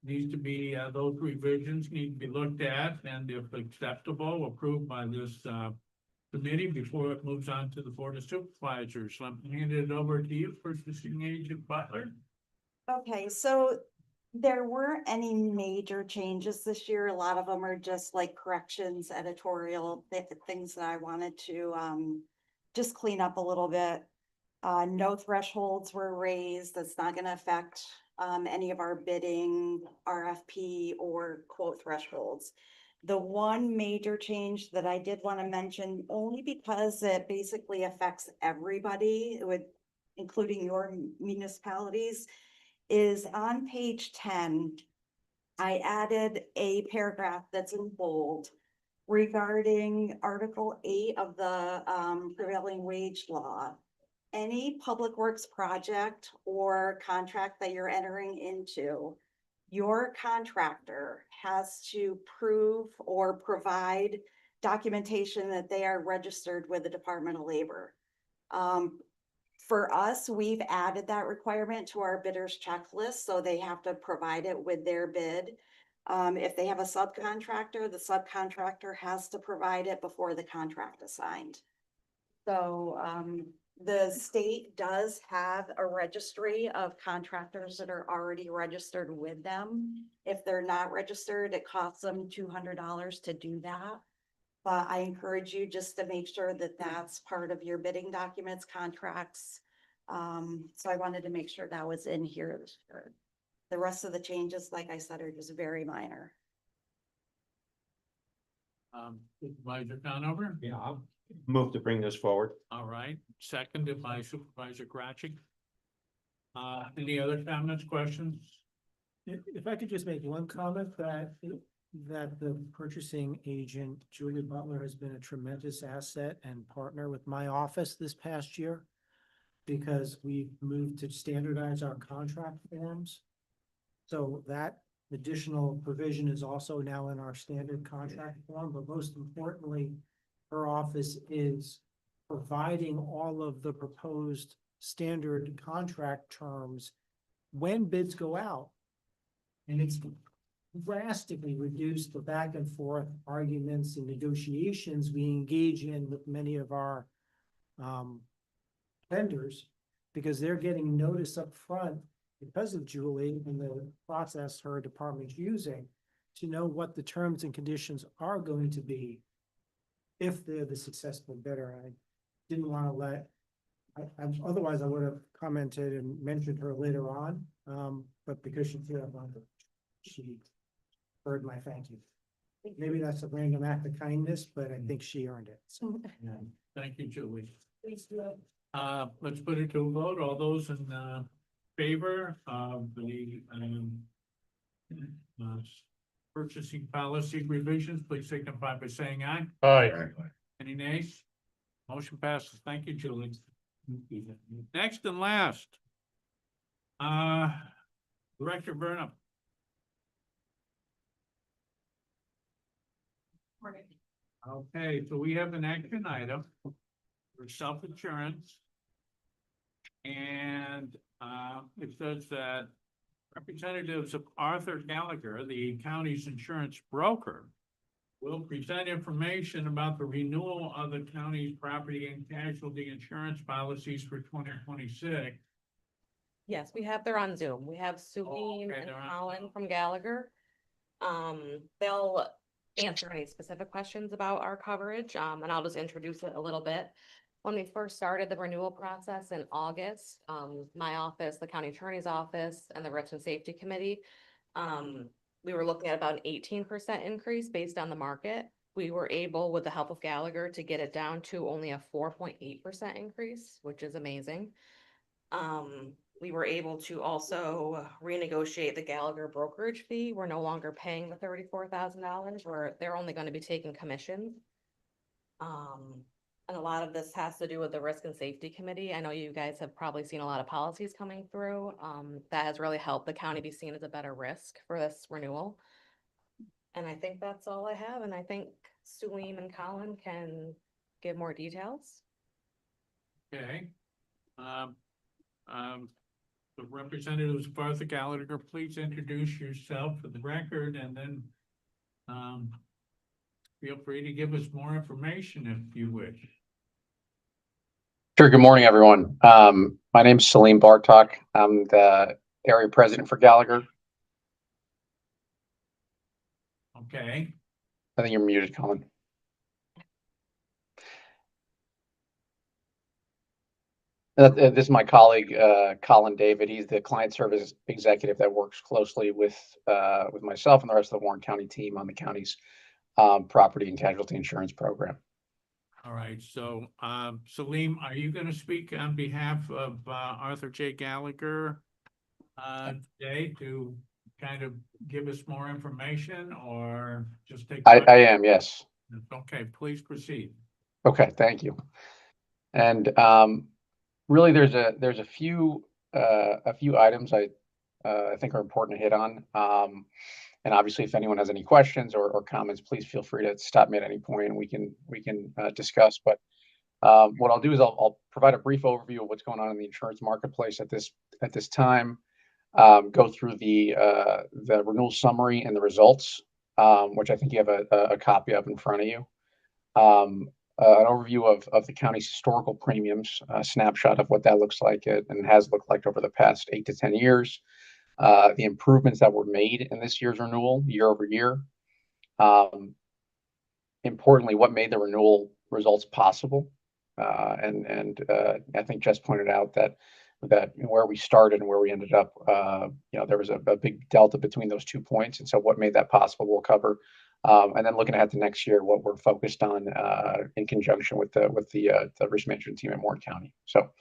Needs to be, those revisions need to be looked at and if acceptable, approved by this, committee before it moves on to the Board of Supervisors. Let me hand it over to you, purchasing agent Butler. Okay, so there weren't any major changes this year. A lot of them are just like corrections, editorial, things that I wanted to just clean up a little bit. No thresholds were raised. That's not gonna affect any of our bidding, RFP or quote thresholds. The one major change that I did want to mention, only because it basically affects everybody, including your municipalities, is on page 10. I added a paragraph that's in bold regarding Article 8 of the prevailing wage law. Any public works project or contract that you're entering into, your contractor has to prove or provide documentation that they are registered with the Department of Labor. For us, we've added that requirement to our bidders checklist, so they have to provide it with their bid. If they have a subcontractor, the subcontractor has to provide it before the contract is signed. So, the state does have a registry of contractors that are already registered with them. If they're not registered, it costs them $200 to do that. But I encourage you just to make sure that that's part of your bidding documents, contracts. So I wanted to make sure that was in here this year. The rest of the changes, like I said, are just very minor. Supervisor Conover? Yeah, I'll move to bring this forward. All right, seconded by Supervisor Grachik. Any other comments, questions? If I could just make one comment that the purchasing agent, Julia Butler, has been a tremendous asset and partner with my office this past year. Because we've moved to standardize our contract forms. So that additional provision is also now in our standard contract form, but most importantly, her office is providing all of the proposed standard contract terms when bids go out. And it's drastically reduced the back and forth arguments and negotiations we engage in with many of our vendors, because they're getting notice up front because of Julie and the process her department's using to know what the terms and conditions are going to be if they're the successful bidder. I didn't want to otherwise I would have commented and mentioned her later on, but because she threw up on it, she heard my thank you. Maybe that's a random act of kindness, but I think she earned it. So. Thank you, Julie. Let's put it to a vote. All those in favor of the purchasing policy revisions, please signify by saying aye. Aye. Any nays? Motion passes. Thank you, Julie. Next and last. Director Burnham. Okay, so we have an action item for self-insurance. And it says that representatives of Arthur Gallagher, the county's insurance broker, will present information about the renewal of the county's property and casualty insurance policies for 2026. Yes, they're on Zoom. We have Suleen okay, and they're on Colin Zoom. from Gallagher. They'll answer any specific questions about our coverage, and I'll just introduce it a little bit. When we first started the renewal process in August, my office, the county attorney's office, and the Risk and Safety Committee, we were looking at about an 18% increase based on the market. We were able, with the help of Gallagher, to get it down to only a 4.8% increase, which is amazing. We were able to also renegotiate the Gallagher brokerage fee. We're no longer paying the $34,000, where they're only going to be taking commissions. And a lot of this has to do with the Risk and Safety Committee. I know you guys have probably seen a lot of policies coming through. That has really helped the county be seen as a better risk for this renewal. And I think that's all I have. And I think Suleen and Colin can give more details. Okay. The representatives of Arthur Gallagher, please introduce yourself for the record, and then feel free to give us more information if you wish. Sure. Good morning, everyone. My name is Salim Bartok. I'm the area president for Gallagher. Okay. I think you're muted, Colin. This is my colleague, Colin David. He's the client service executive that works closely with myself and the rest of the Warren County team on the county's property and casualty insurance program. All right. So, Salim, are you going to speak on behalf of Arthur J. Gallagher today to kind of give us more information, or just take? I am, yes. Okay, please proceed. Okay, thank you. And really, there's a few items I think are important to hit on. And obviously, if anyone has any questions or comments, please feel free to stop me at any point, and we can discuss. But what I'll do is I'll provide a brief overview of what's going on in the insurance marketplace at this time. Go through the renewal summary and the results, which I think you have a copy of in front of you. An overview of the county's historical premiums, a snapshot of what that looks like and has looked like over the past 8 to 10 years. The improvements that were made in this year's renewal year over year. Importantly, what made the renewal results possible. And I think Jess pointed out that where we started and where we ended up, there was a big delta between those 2 points. And so what made that possible, we'll cover And then looking ahead to next year, what we're focused on in conjunction with the risk management team in Warren County. So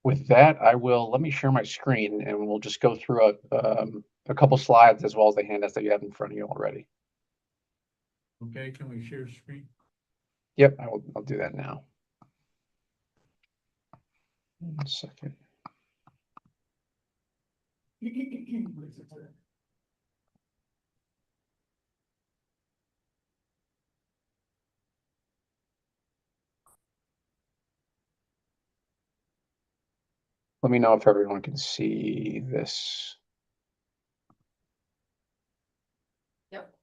with that, let me share my screen and we'll just go through a couple slides as well as the handouts that you have in front of you already. Okay, can we share screen? Yep, I'll do that now. 1 second. Let me know if everyone can see this. Yep.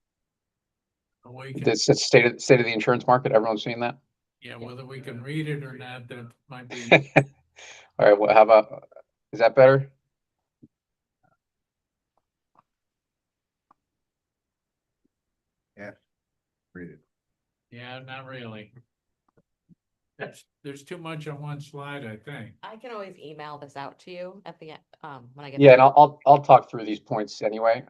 This is state of the insurance market. Everyone's seeing that? Yeah, whether we can read it or not, that might be. All right, well, how about, is that better? Read it. Yeah, not really. There's too much on one slide, I think. I can always email this out to you at the, when I get. Yeah, and I'll talk through these points anyway.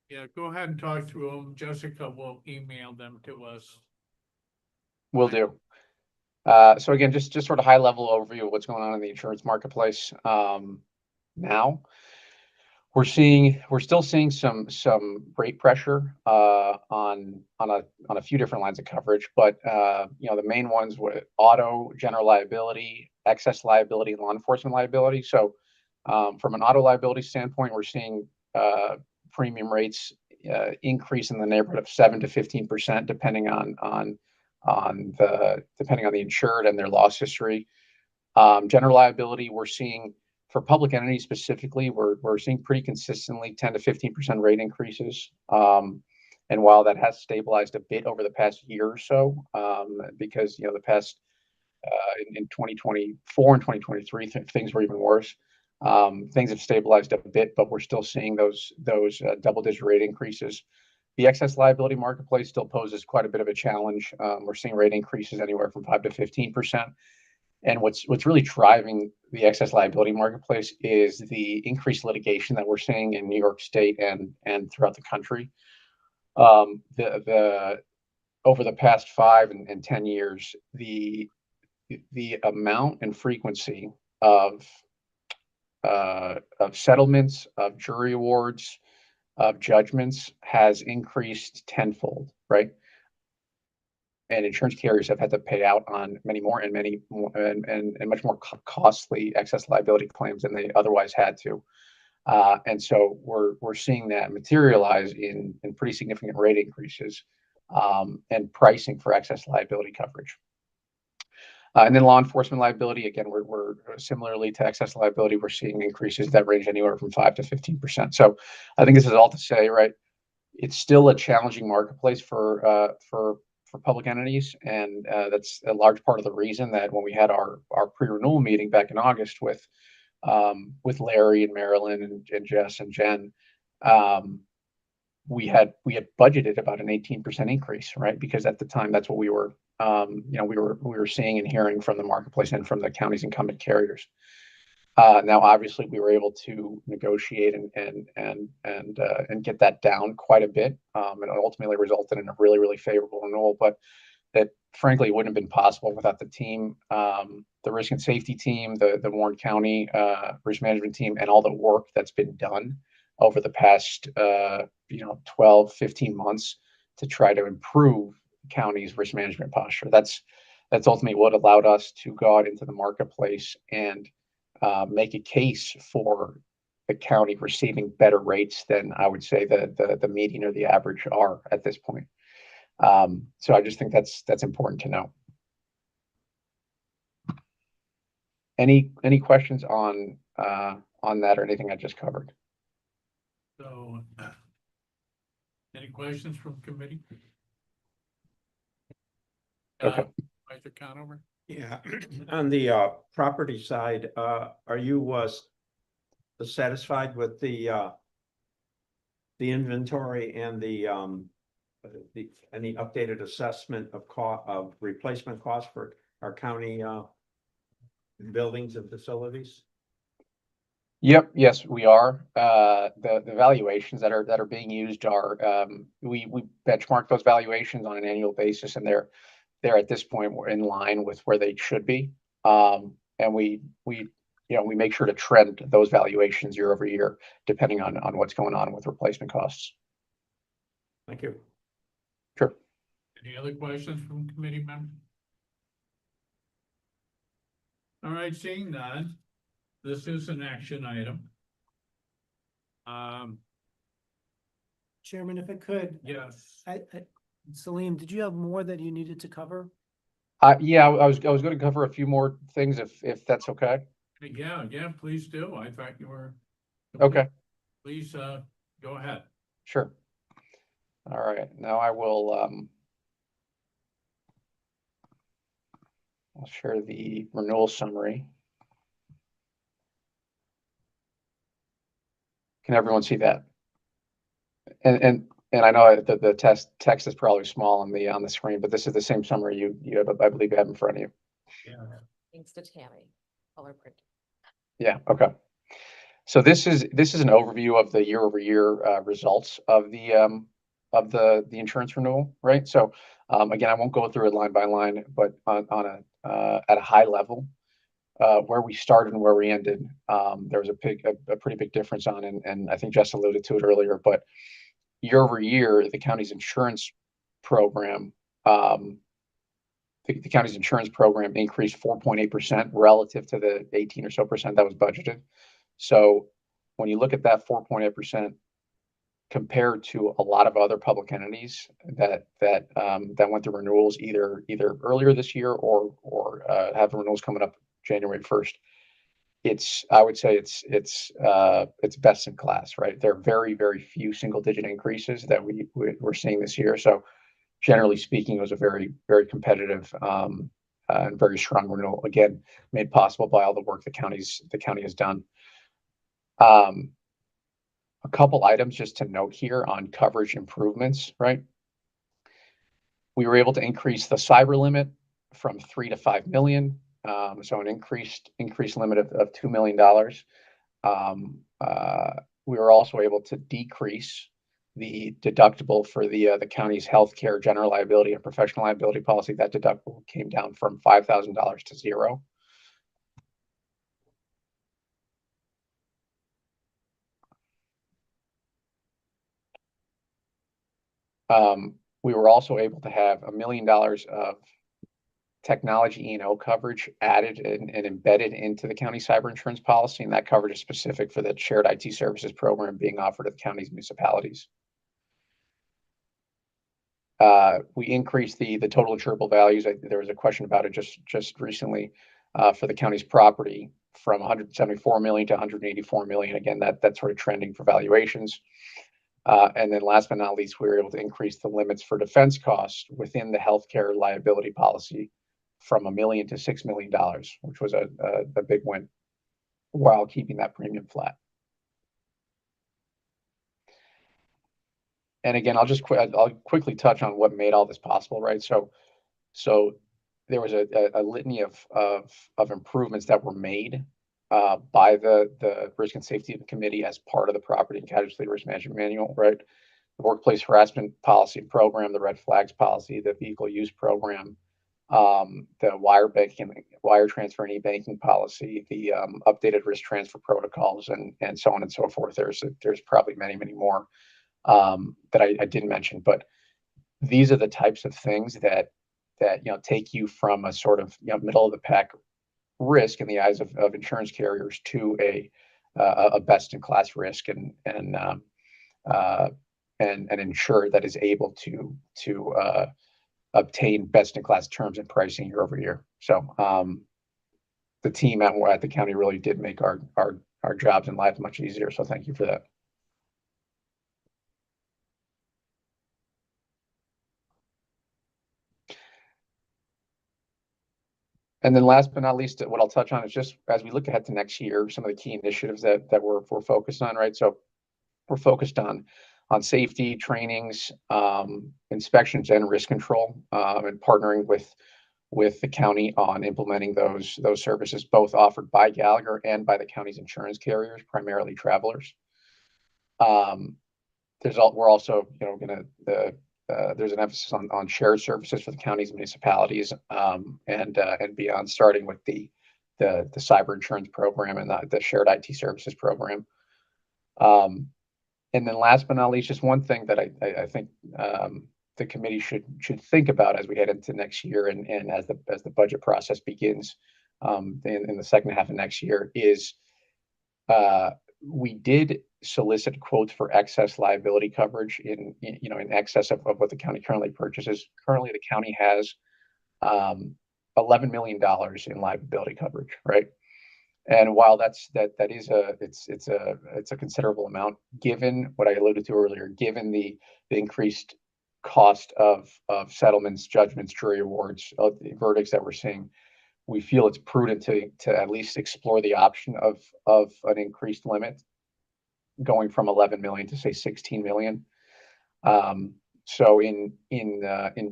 Yeah, go ahead and talk through them. Jessica will email them to us. Will do. So again, just sort of high level overview of what's going on in the insurance marketplace. Now we're still seeing some rate pressure on a few different lines of coverage, but the main ones were auto, general liability, excess liability, and law enforcement liability. So from an auto liability standpoint, we're seeing premium rates increase in the neighborhood of 7 to 15%, depending on the insured and their loss history. General liability, we're seeing for public entities specifically, we're seeing pretty consistently 10 to 15% rate increases. And while that has stabilized a bit over the past year or so, because the past in 2024 and 2023 things were even worse. Things have stabilized a bit, but we're still seeing those double-digit rate increases. The excess liability marketplace still poses quite a bit of a challenge. We're seeing rate increases anywhere from 5 to 15%. And what's really driving the excess liability marketplace is the increased litigation that we're seeing in New York State and throughout the country. Over the past 5 and 10 years, the amount and frequency of settlements, of jury awards, of judgments has increased tenfold, right? And insurance carriers have had to pay out on many more and much more costly excess liability claims than they otherwise had to. And so we're seeing that materialize in pretty significant rate increases and pricing for excess liability coverage. And then law enforcement liability, again, we're similarly to excess liability, we're seeing increases that range anywhere from 5 to 15%. So I think this is all to say, right? It's still a challenging marketplace for public entities, and that's a large part of the reason that when we had our pre-renewal meeting back in August with Larry and Marilyn and Jess and Jen, we had budgeted about an 18% increase, right? Because at the time, that's what we were seeing and hearing from the marketplace and from the county's incumbent carriers. Now, obviously, we were able to negotiate and get that down quite a bit, and ultimately resulted in a really, really favorable renewal. But that, frankly, wouldn't have been possible without the team, the risk and safety team, the Warren County risk management team, and all the work that's been done over the past 12, 15 months to try to improve the county's risk management posture. That's ultimately what allowed us to go out into the marketplace and make a case for the county receiving better rates than I would say the median or the average are at this point. So I just think that's important to know. Any questions on that or anything I just covered? So, any questions from committee? Okay. Mr. Conover? Yeah, on the property side, are you satisfied with the inventory and the any updated assessment of replacement costs for our county buildings and facilities? Yep, yes, we are. The valuations that are being used are, we benchmark those valuations on an annual basis, and they're at this point, we're in line with where they should be. And we, you know, we make sure to trend those valuations year over year, depending on what's going on with replacement costs. Thank you. Sure. Any other questions from committee members? All right, seeing none, this is an action item. Chairman, if I could, Yes, Salim, did you have more that you needed to cover? Yeah, I was gonna cover a few more things if that's okay. yeah, please do. I thought you were. Okay, Please, go ahead. sure. All right, now I will, I'll share the renewal summary. Can everyone see that? And I know the text is probably small on the screen, but this is the same summary you have, I believe you have in front of you. Yeah. Thanks to Tammy, color print. Yeah, okay. So this is an overview of the year over year results of the insurance renewal, right? So again, I won't go through it line by line, but on at a high level, where we started and where we ended, there was a pretty big difference on, and I think Jess alluded to it earlier, but year over year, the county's insurance program, the county's insurance program increased 4.8% relative to the 18 or so percent that was budgeted. So when you look at that 4.8% compared to a lot of other public entities that went through renewals either earlier this year or have renewals coming up January 1st, I would say it's best in class, right? There are very, very few single digit increases that we're seeing this year. So generally speaking, it was a very, very competitive and very strong renewal, again, made possible by all the work the county has done. A couple items just to note here on coverage improvements, right? We were able to increase the cyber limit from 3 to 5 million. So an increased limit of $2 million. We were also able to decrease the deductible for the county's healthcare general liability and professional liability policy. That deductible came down from $5,000 to $0. We were also able to have $1 million of technology E&O coverage added and embedded into the county cyber insurance policy, and that coverage is specific for the shared IT services program being offered at the county's municipalities. We increased the total insurable values. There was a question about it just recently for the county's property from 174 million to 184 million. Again, that's sort of trending for valuations. And then last but not least, we were able to increase the limits for defense costs within the healthcare liability policy from $1 million to $6 million, which was a big win, while keeping that premium flat. And again, I'll quickly touch on what made all this possible, right? So there was a litany of improvements that were made by the Risk and Safety Committee as part of the Property and Casualty Risk Management Manual, right? The Workplace Harassment Policy Program, the Red Flags Policy, the Vehicle Use Program, the wire transfer and e-banking policy, the updated risk transfer protocols, and so on and so forth. There's probably many more that I didn't mention, but these are the types of things that take you from a sort of middle of the pack risk in the eyes of insurance carriers to a best in class risk and insure that is able to obtain best in class terms and pricing year over year. So the team at the county really did make our jobs and lives much easier. So thank you for that. And then last but not least, what I'll touch on is just as we look ahead to next year, some of the key initiatives that we're focused on, right? So we're focused on safety trainings, inspections and risk control, and partnering with with the county on implementing those services, both offered by Gallagher and by the county's insurance carriers, primarily Travelers. We're also, gonna, there's an emphasis on shared services for the counties and municipalities, and beyond, starting with the cyber insurance program and the shared IT services program. And then last but not least, just one thing that I think the committee should think about as we head into next year and as the budget process begins in the second half of next year is we did solicit quotes for excess liability coverage in excess of what the county currently purchases. Currently, the county has $11 million in liability coverage, right? And while that is a considerable amount, given what I alluded to earlier, given the increased cost of settlements, judgments, jury awards, of the verdicts that we're seeing, we feel it's prudent to at least explore the option of an increased limit, going from 11 million to say 16 million. So in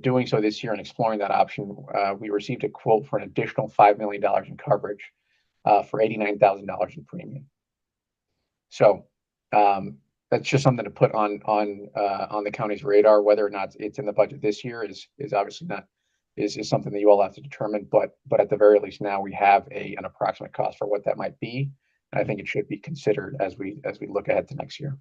doing so this year and exploring that option, we received a quote for an additional $5 million in coverage for $89,000 in premium. So that's just something to put on the county's radar. Whether or not it's in the budget this year is obviously not is something that you all have to determine. But at the very least, now we have an approximate cost for what that might be. And I think it should be considered as we look ahead to next year.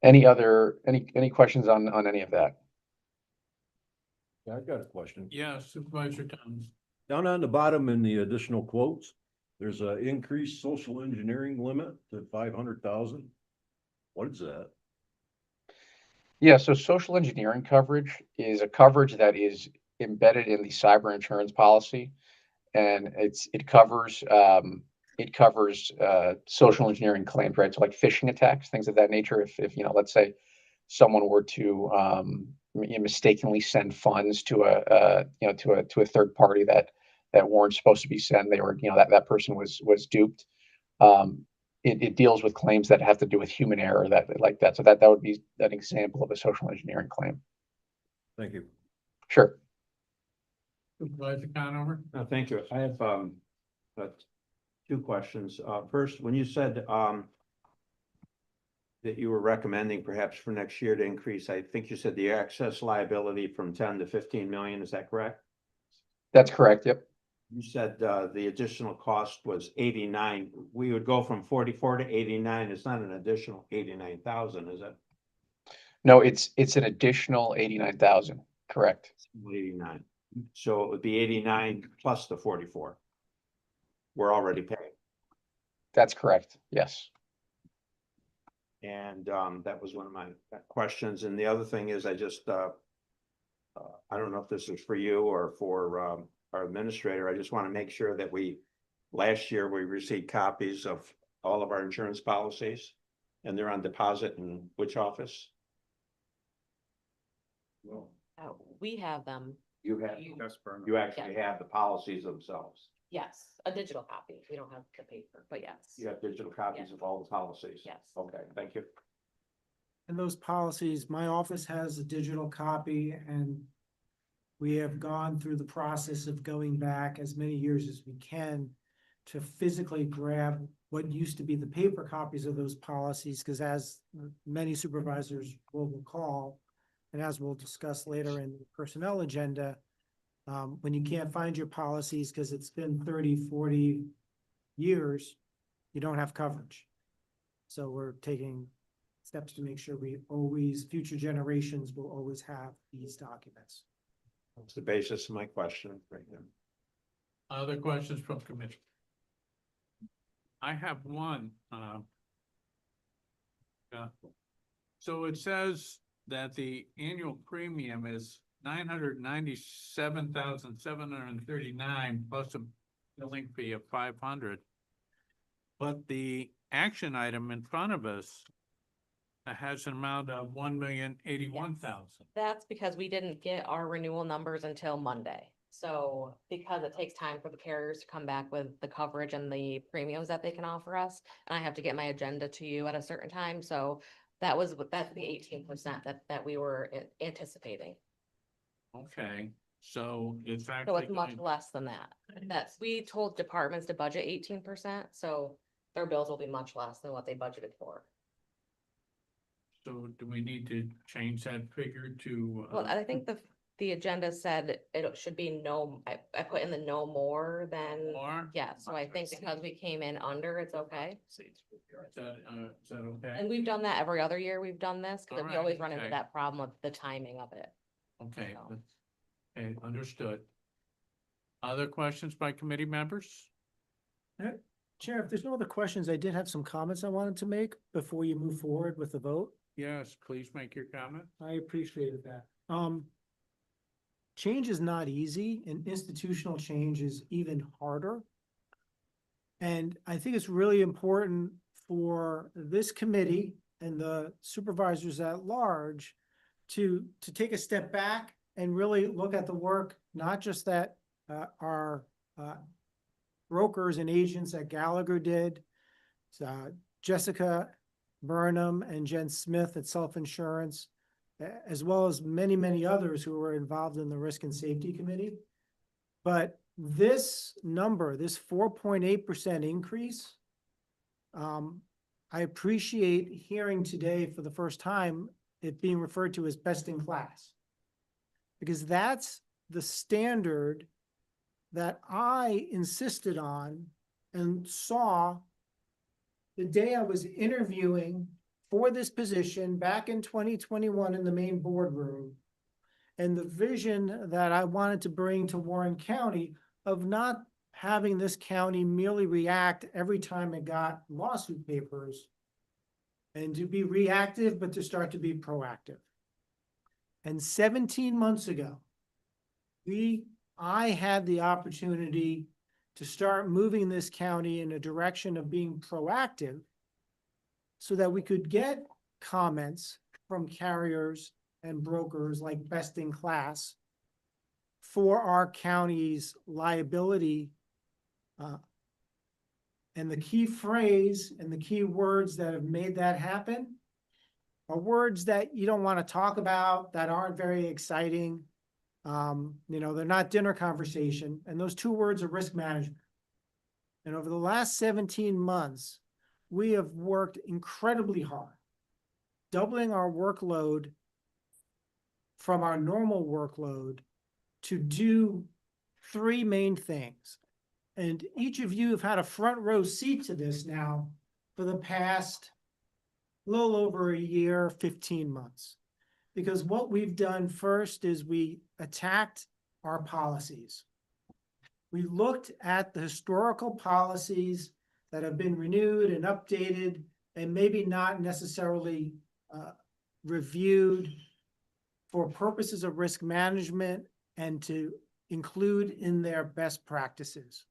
Any questions on any of that? Yeah, I've got a question. Yeah, Supervisor Thomas. Down on the bottom in the additional quotes, there's a increased social engineering limit to 500,000. What is that? Yeah, so social engineering coverage is a coverage that is embedded in the cyber insurance policy, and it covers social engineering claims, right? So like phishing attacks, things of that nature. If let's say someone were to mistakenly send funds to a third party that weren't supposed to be sent, they were that person was duped. It deals with claims that have to do with human error like that. So that would be an example of a social engineering claim. Thank you. Sure. Supervisor Conover. Thank you. I have two questions. First, when you said that you were recommending perhaps for next year to increase, I think you said the excess liability from 10 to 15 million. Is that correct? That's correct. Yep. You said the additional cost was 89. We would go from 44 to 89. It's not an additional 89,000, is it? No, it's an additional 89,000. Correct. 89. So it would be 89 plus the 44. We're already paying. That's correct. Yes. And that was one of my questions. And the other thing is, I don't know if this is for you or for our administrator. I just want to make sure that last year we received copies of all of our insurance policies, and they're on deposit in which office? Oh, we have them. You actually have the policies themselves. Yes, a digital copy. We don't have the paper, but yes. You have digital copies of all the policies? Yes. Okay, thank you. And those policies, my office has a digital copy, and we have gone through the process of going back as many years as we can to physically grab what used to be the paper copies of those policies, because as many supervisors will recall, and as we'll discuss later in the personnel agenda, when you can't find your policies because it's been 30, 40 years, you don't have coverage. So we're taking steps to make sure future generations will always have these documents. That's the basis of my question right now. Other questions from committee? I have one. So it says that the annual premium is $997,739 plus a billing fee of $500. But the action item in front of us has an amount of $1,081,000. That's because we didn't get our renewal numbers until Monday. So because it takes time for the carriers to come back with the coverage and the premiums that they can offer us, and I have to get my agenda to you at a certain time, so that's the 18% that we were anticipating. Okay, so it's So actually it's much going, less than that. That's, we told departments to budget 18%, so their bills will be much less than what they budgeted for. so do we need to change that figure to? Well, I think the agenda said it should be no, I put in the no more than, More? yeah, so I think because we came in under, it's okay. Is that okay? And we've done that every other year we've done this, because we Alright, always run into okay. that problem of the timing of it. Okay, So. okay, understood. Other questions by committee members? Chair, if there's no other questions, I did have some comments I wanted to make before you move forward with the vote. Yes, please make your comment. I appreciated that. Change is not easy and institutional change is even harder. And I think it's really important for this committee and the supervisors at large to take a step back and really look at the work, not just that our brokers and agents at Gallagher did, Jessica Burnham and Jen Smith at Self Insurance, as well as many, many others who were involved in the Risk and Safety Committee. But this number, this 4.8% increase, I appreciate hearing today for the first time it being referred to as best in class. Because that's the standard that I insisted on and saw the day I was interviewing for this position back in 2021 in the main boardroom, and the vision that I wanted to bring to Warren County of not having this county merely react every time it got lawsuit papers and to be reactive, but to start to be proactive. And 17 months ago, I had the opportunity to start moving this county in a direction of being proactive so that we could get comments from carriers and brokers like best in class for our county's liability. And the key phrase and the key words that have made that happen are words that you don't want to talk about, that aren't very exciting. They're not dinner conversation. And those two words are risk management. And over the last 17 months, we have worked incredibly hard, doubling our workload from our normal workload to do three main things. And each of you have had a front row seat to this now for the past little over a year, 15 months. Because what we've done first is we attacked our policies. We looked at the historical policies that have been renewed and updated and maybe not necessarily reviewed for purposes of risk management and to include in their best practices.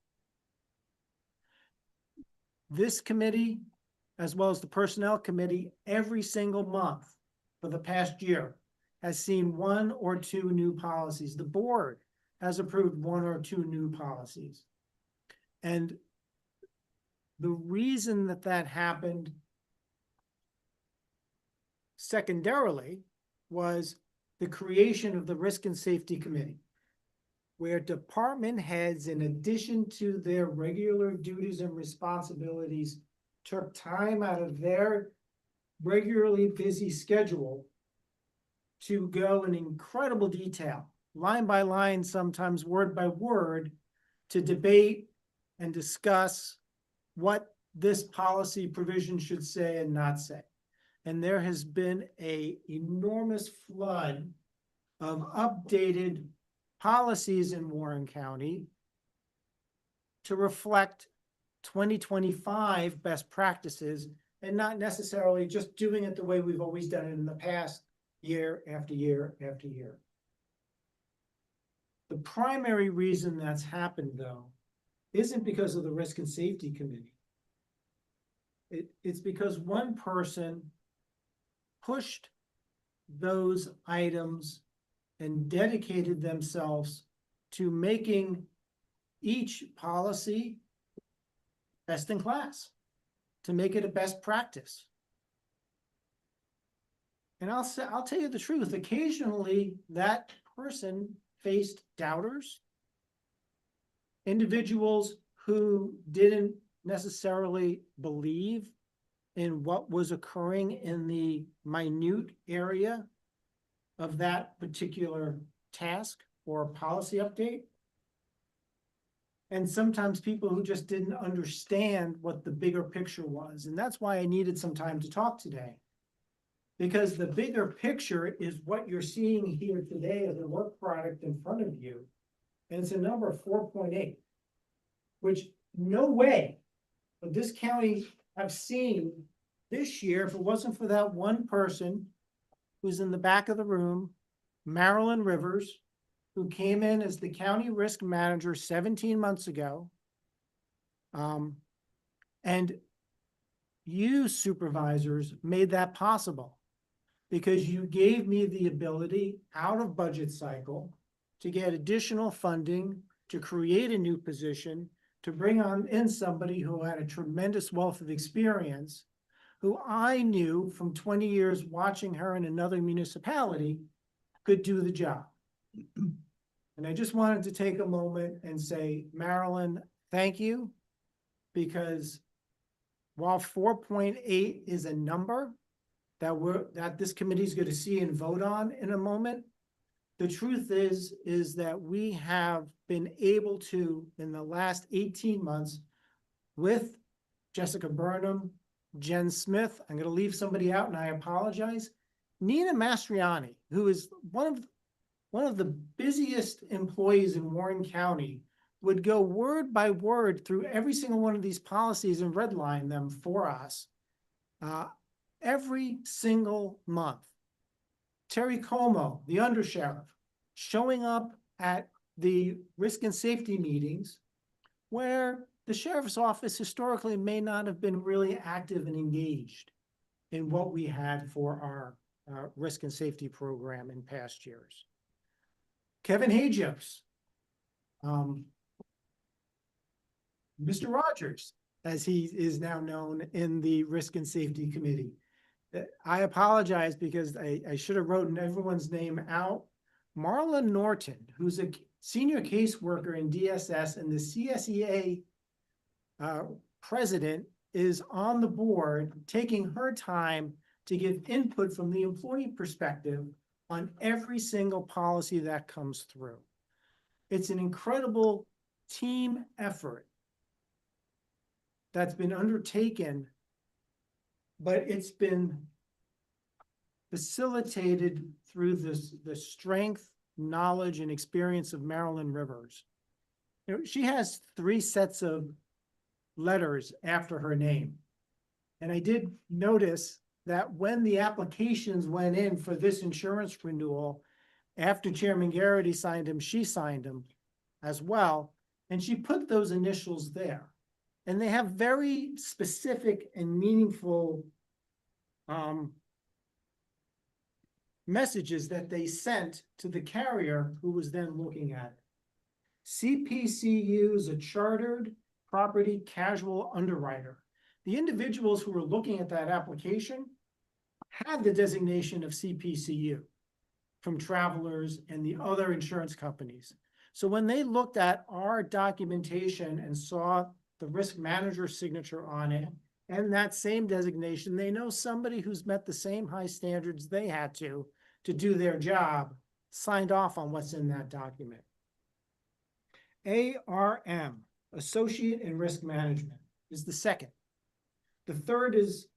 This committee, as well as the Personnel Committee, every single month for the past year has seen one or two new policies. The board has approved one or two new policies. And the reason that that happened secondarily was the creation of the Risk and Safety Committee, where department heads, in addition to their regular duties and responsibilities, took time out of their regularly busy schedule to go in incredible detail, line by line, sometimes word by word, to debate and discuss what this policy provision should say and not say. And there has been an enormous flood of updated policies in Warren County to reflect 2025 best practices and not necessarily just doing it the way we've always done it in the past, year after year after year. The primary reason that's happened, though, isn't because of the Risk and Safety Committee. It's because one person pushed those items and dedicated themselves to making each policy best in class, to make it a best practice. And I'll tell you the truth, occasionally that person faced doubters, individuals who didn't necessarily believe in what was occurring in the minute area of that particular task or policy update. And sometimes people who just didn't understand what the bigger picture was. And that's why I needed some time to talk today. Because the bigger picture is what you're seeing here today as a work product in front of you. And it's a number of 4.8, which no way would this county have seen this year if it wasn't for that one person who's in the back of the room, Marilyn Rivers, who came in as the county risk manager 17 months ago. And you supervisors made that possible because you gave me the ability out of budget cycle to get additional funding, to create a new position, to bring on in somebody who had a tremendous wealth of experience, who I knew from 20 years watching her in another municipality could do the job. And I just wanted to take a moment and say, Marilyn, thank you, because while 4.8 is a number that this committee is going to see and vote on in a moment, the truth is that we have been able to, in the last 18 months, with Jessica Burnham, Jen Smith, I'm going to leave somebody out and I apologize, Nina Mastriani, who is one of the busiest employees in Warren County, would go word by word through every single one of these policies and redline them for us every single month. Terry Como, the undersheriff, showing up at the risk and safety meetings where the sheriff's office historically may not have been really active and engaged in what we had for our risk and safety program in past years. Kevin Hagios, Mr. Rogers, as he is now known in the Risk and Safety Committee. I apologize because I should have written everyone's name out. Marla Norton, who's a senior caseworker in DSS and the CSEA president, is on the board taking her time to give input from the employee perspective on every single policy that comes through. It's an incredible team effort that's been undertaken, but it's been facilitated through the strength, knowledge, and experience of Marilyn Rivers. You know, she has 3 sets of letters after her name. And I did notice that when the applications went in for this insurance renewal, after Chairman Garrity signed them, she signed them as well. And she put those initials there. And they have very specific and meaningful messages that they sent to the carrier who was then looking at it. CPCU is a chartered property casual underwriter. The individuals who were looking at that application had the designation of CPCU from Travelers and the other insurance companies. So when they looked at our documentation and saw the risk manager's signature on it and that same designation, they know somebody who's met the same high standards they had to do their job, signed off on what's in that document. ARM, Associate in Risk Management, is the second. The third is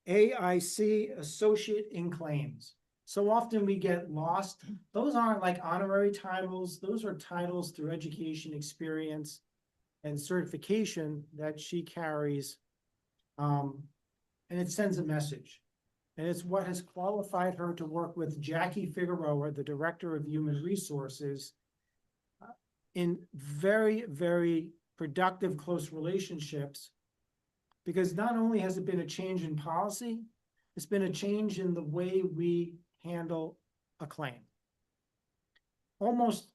AIC, Associate in Claims. So often we get lost. Those aren't like honorary titles. Those are titles through education, experience, and certification that she carries. And it sends a message. And it's what has qualified her to work with Jackie Figueroa, the Director of Human Resources, in very, very productive, close relationships. Because not only has it been a change in policy, it's been a change in the way we handle a claim. Almost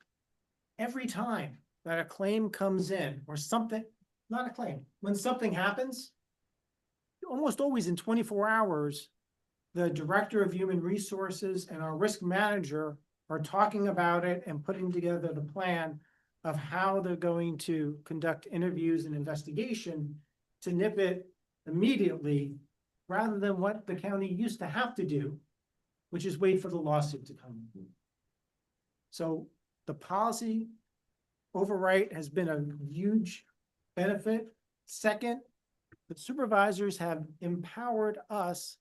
every time that a claim comes in or something, not a claim, when something happens, almost always in 24 hours, the Director of Human Resources and our risk manager are talking about it and putting together the plan of how they're going to conduct interviews and investigation to nip it immediately, rather than what the county used to have to do, which is wait for the lawsuit to come in. So the policy override has been a huge benefit. Second, the supervisors have empowered us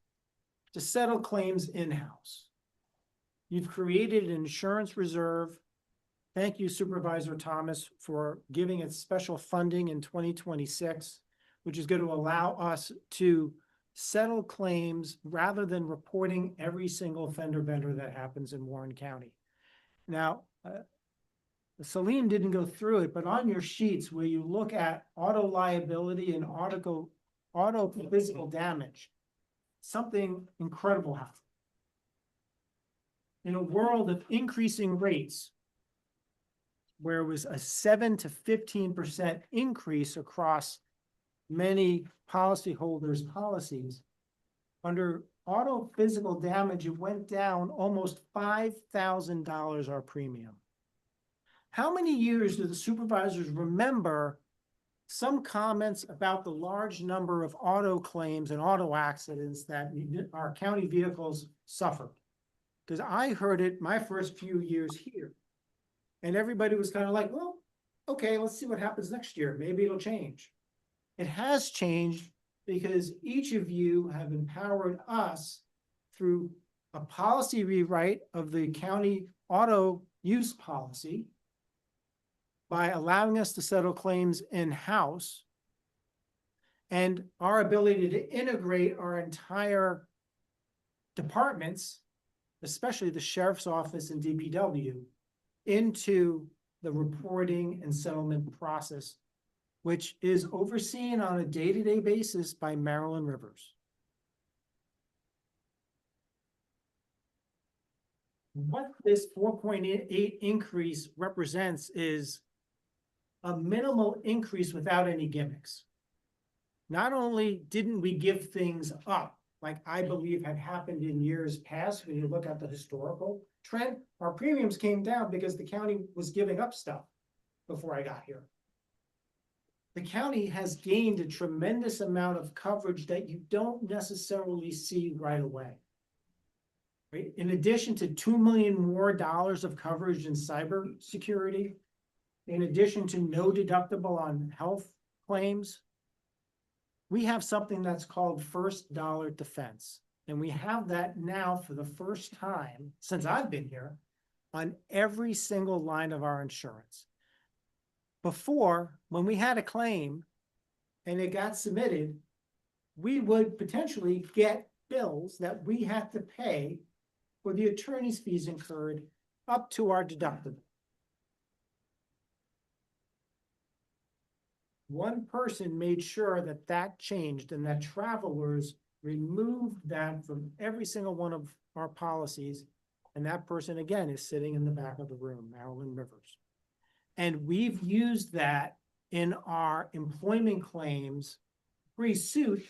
to settle claims in-house. You've created an insurance reserve. Thank you, Supervisor Thomas, for giving it special funding in 2026, which is going to allow us to settle claims rather than reporting every single fender bender that happens in Warren County. Now, Celine didn't go through it, but on your sheets where you look at auto liability and auto physical damage, something incredible happened. In a world of increasing rates, where it was a 7 to 15% increase across many policyholders' policies, under auto physical damage, it went down almost $5,000 our premium. How many years do the supervisors remember some comments about the large number of auto claims and auto accidents that our county vehicles suffered? Because I heard it my first few years here. And everybody was kind of like, well, okay, let's see what happens next year. Maybe it'll change. It has changed because each of you have empowered us through a policy rewrite of the county auto use policy by allowing us to settle claims in-house, and our ability to integrate our entire departments, especially the sheriff's office and DPW, into the reporting and settlement process, which is overseen on a day-to-day basis by Marilyn Rivers. What this 4.8 increase represents is a minimal increase without any gimmicks. Not only didn't we give things up, like I believe had happened in years past, when you look at the historical trend, our premiums came down because the county was giving up stuff before I got here. The county has gained a tremendous amount of coverage that you don't necessarily see right away. Right? In addition to $2 million more of coverage in cyber security, in addition to no deductible on health claims, we have something that's called first dollar defense. And we have that now for the first time since I've been here on every single line of our insurance. Before, when we had a claim and it got submitted, we would potentially get bills that we had to pay for the attorney's fees incurred up to our deductible. One person made sure that that changed and that Travelers removed that from every single one of our policies. And that person, again, is sitting in the back of the room, Marilyn Rivers. And we've used that in our employment claims pre-suit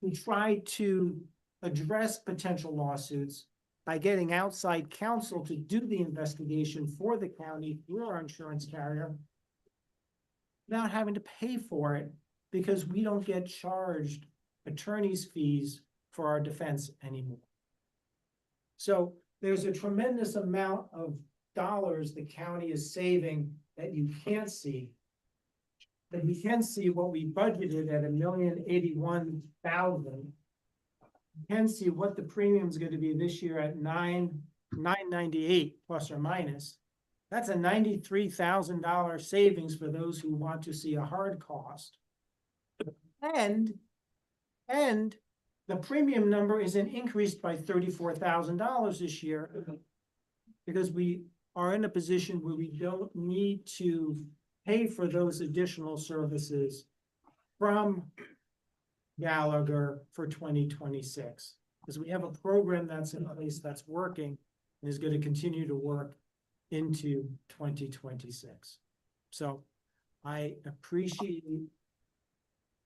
to try to address potential lawsuits by getting outside counsel to do the investigation for the county through our insurance carrier, without having to pay for it because we don't get charged attorney's fees for our defense anymore. So there's a tremendous amount of dollars the county is saving that you can't see. That we can see what we budgeted at $1,081,000. You can see what the premium is going to be this year at $998 plus or minus. That's a $93,000 savings for those who want to see a hard cost. And the premium number isn't increased by $34,000 this year because we are in a position where we don't need to pay for those additional services from Gallagher for 2026. Because we have a program that's in place that's working and is going to continue to work into 2026. So I appreciate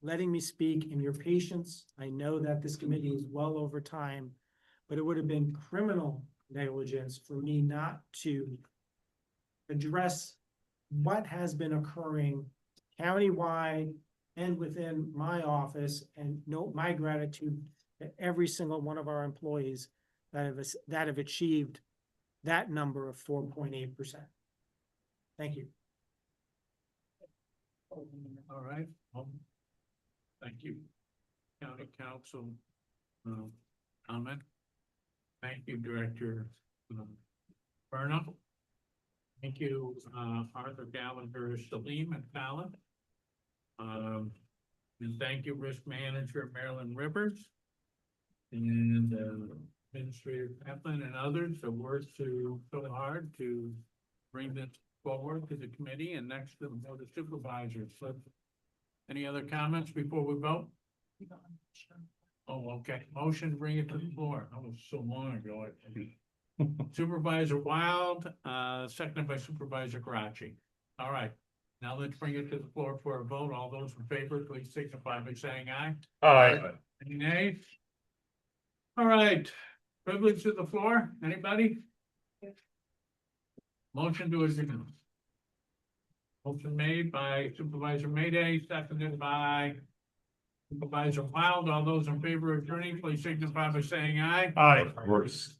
letting me speak and your patience. I know that this committee is well over time, but it would have been criminal negligence for me not to address what has been occurring countywide and within my office, and note my gratitude to every single one of our employees that have achieved that number of 4.8%. Thank you. All right. Thank you. County Council, comment. Thank you, Director Burnham. Thank you, Arthur Gallagher, Salim and Fallon. And thank you, Risk Manager Marilyn Rivers. And Administrator Kaplan and others that worked so hard to bring this forward to the committee and next to the Board of Supervisors. So, any other comments before we vote? Oh, okay. Motion to bring it to the floor. That was so long ago. Supervisor Wild, seconded by Supervisor Karachi. All right. Now let's bring it to the floor for a vote. All those in favor, please signify by saying aye. Aye. Any nays? All right. Privilege to the floor. Anybody? Motion to adjourn. Motion made by Supervisor Mayday, seconded by Supervisor Wild. All those in favor of adjourning, please signify by saying aye. Aye. Of course.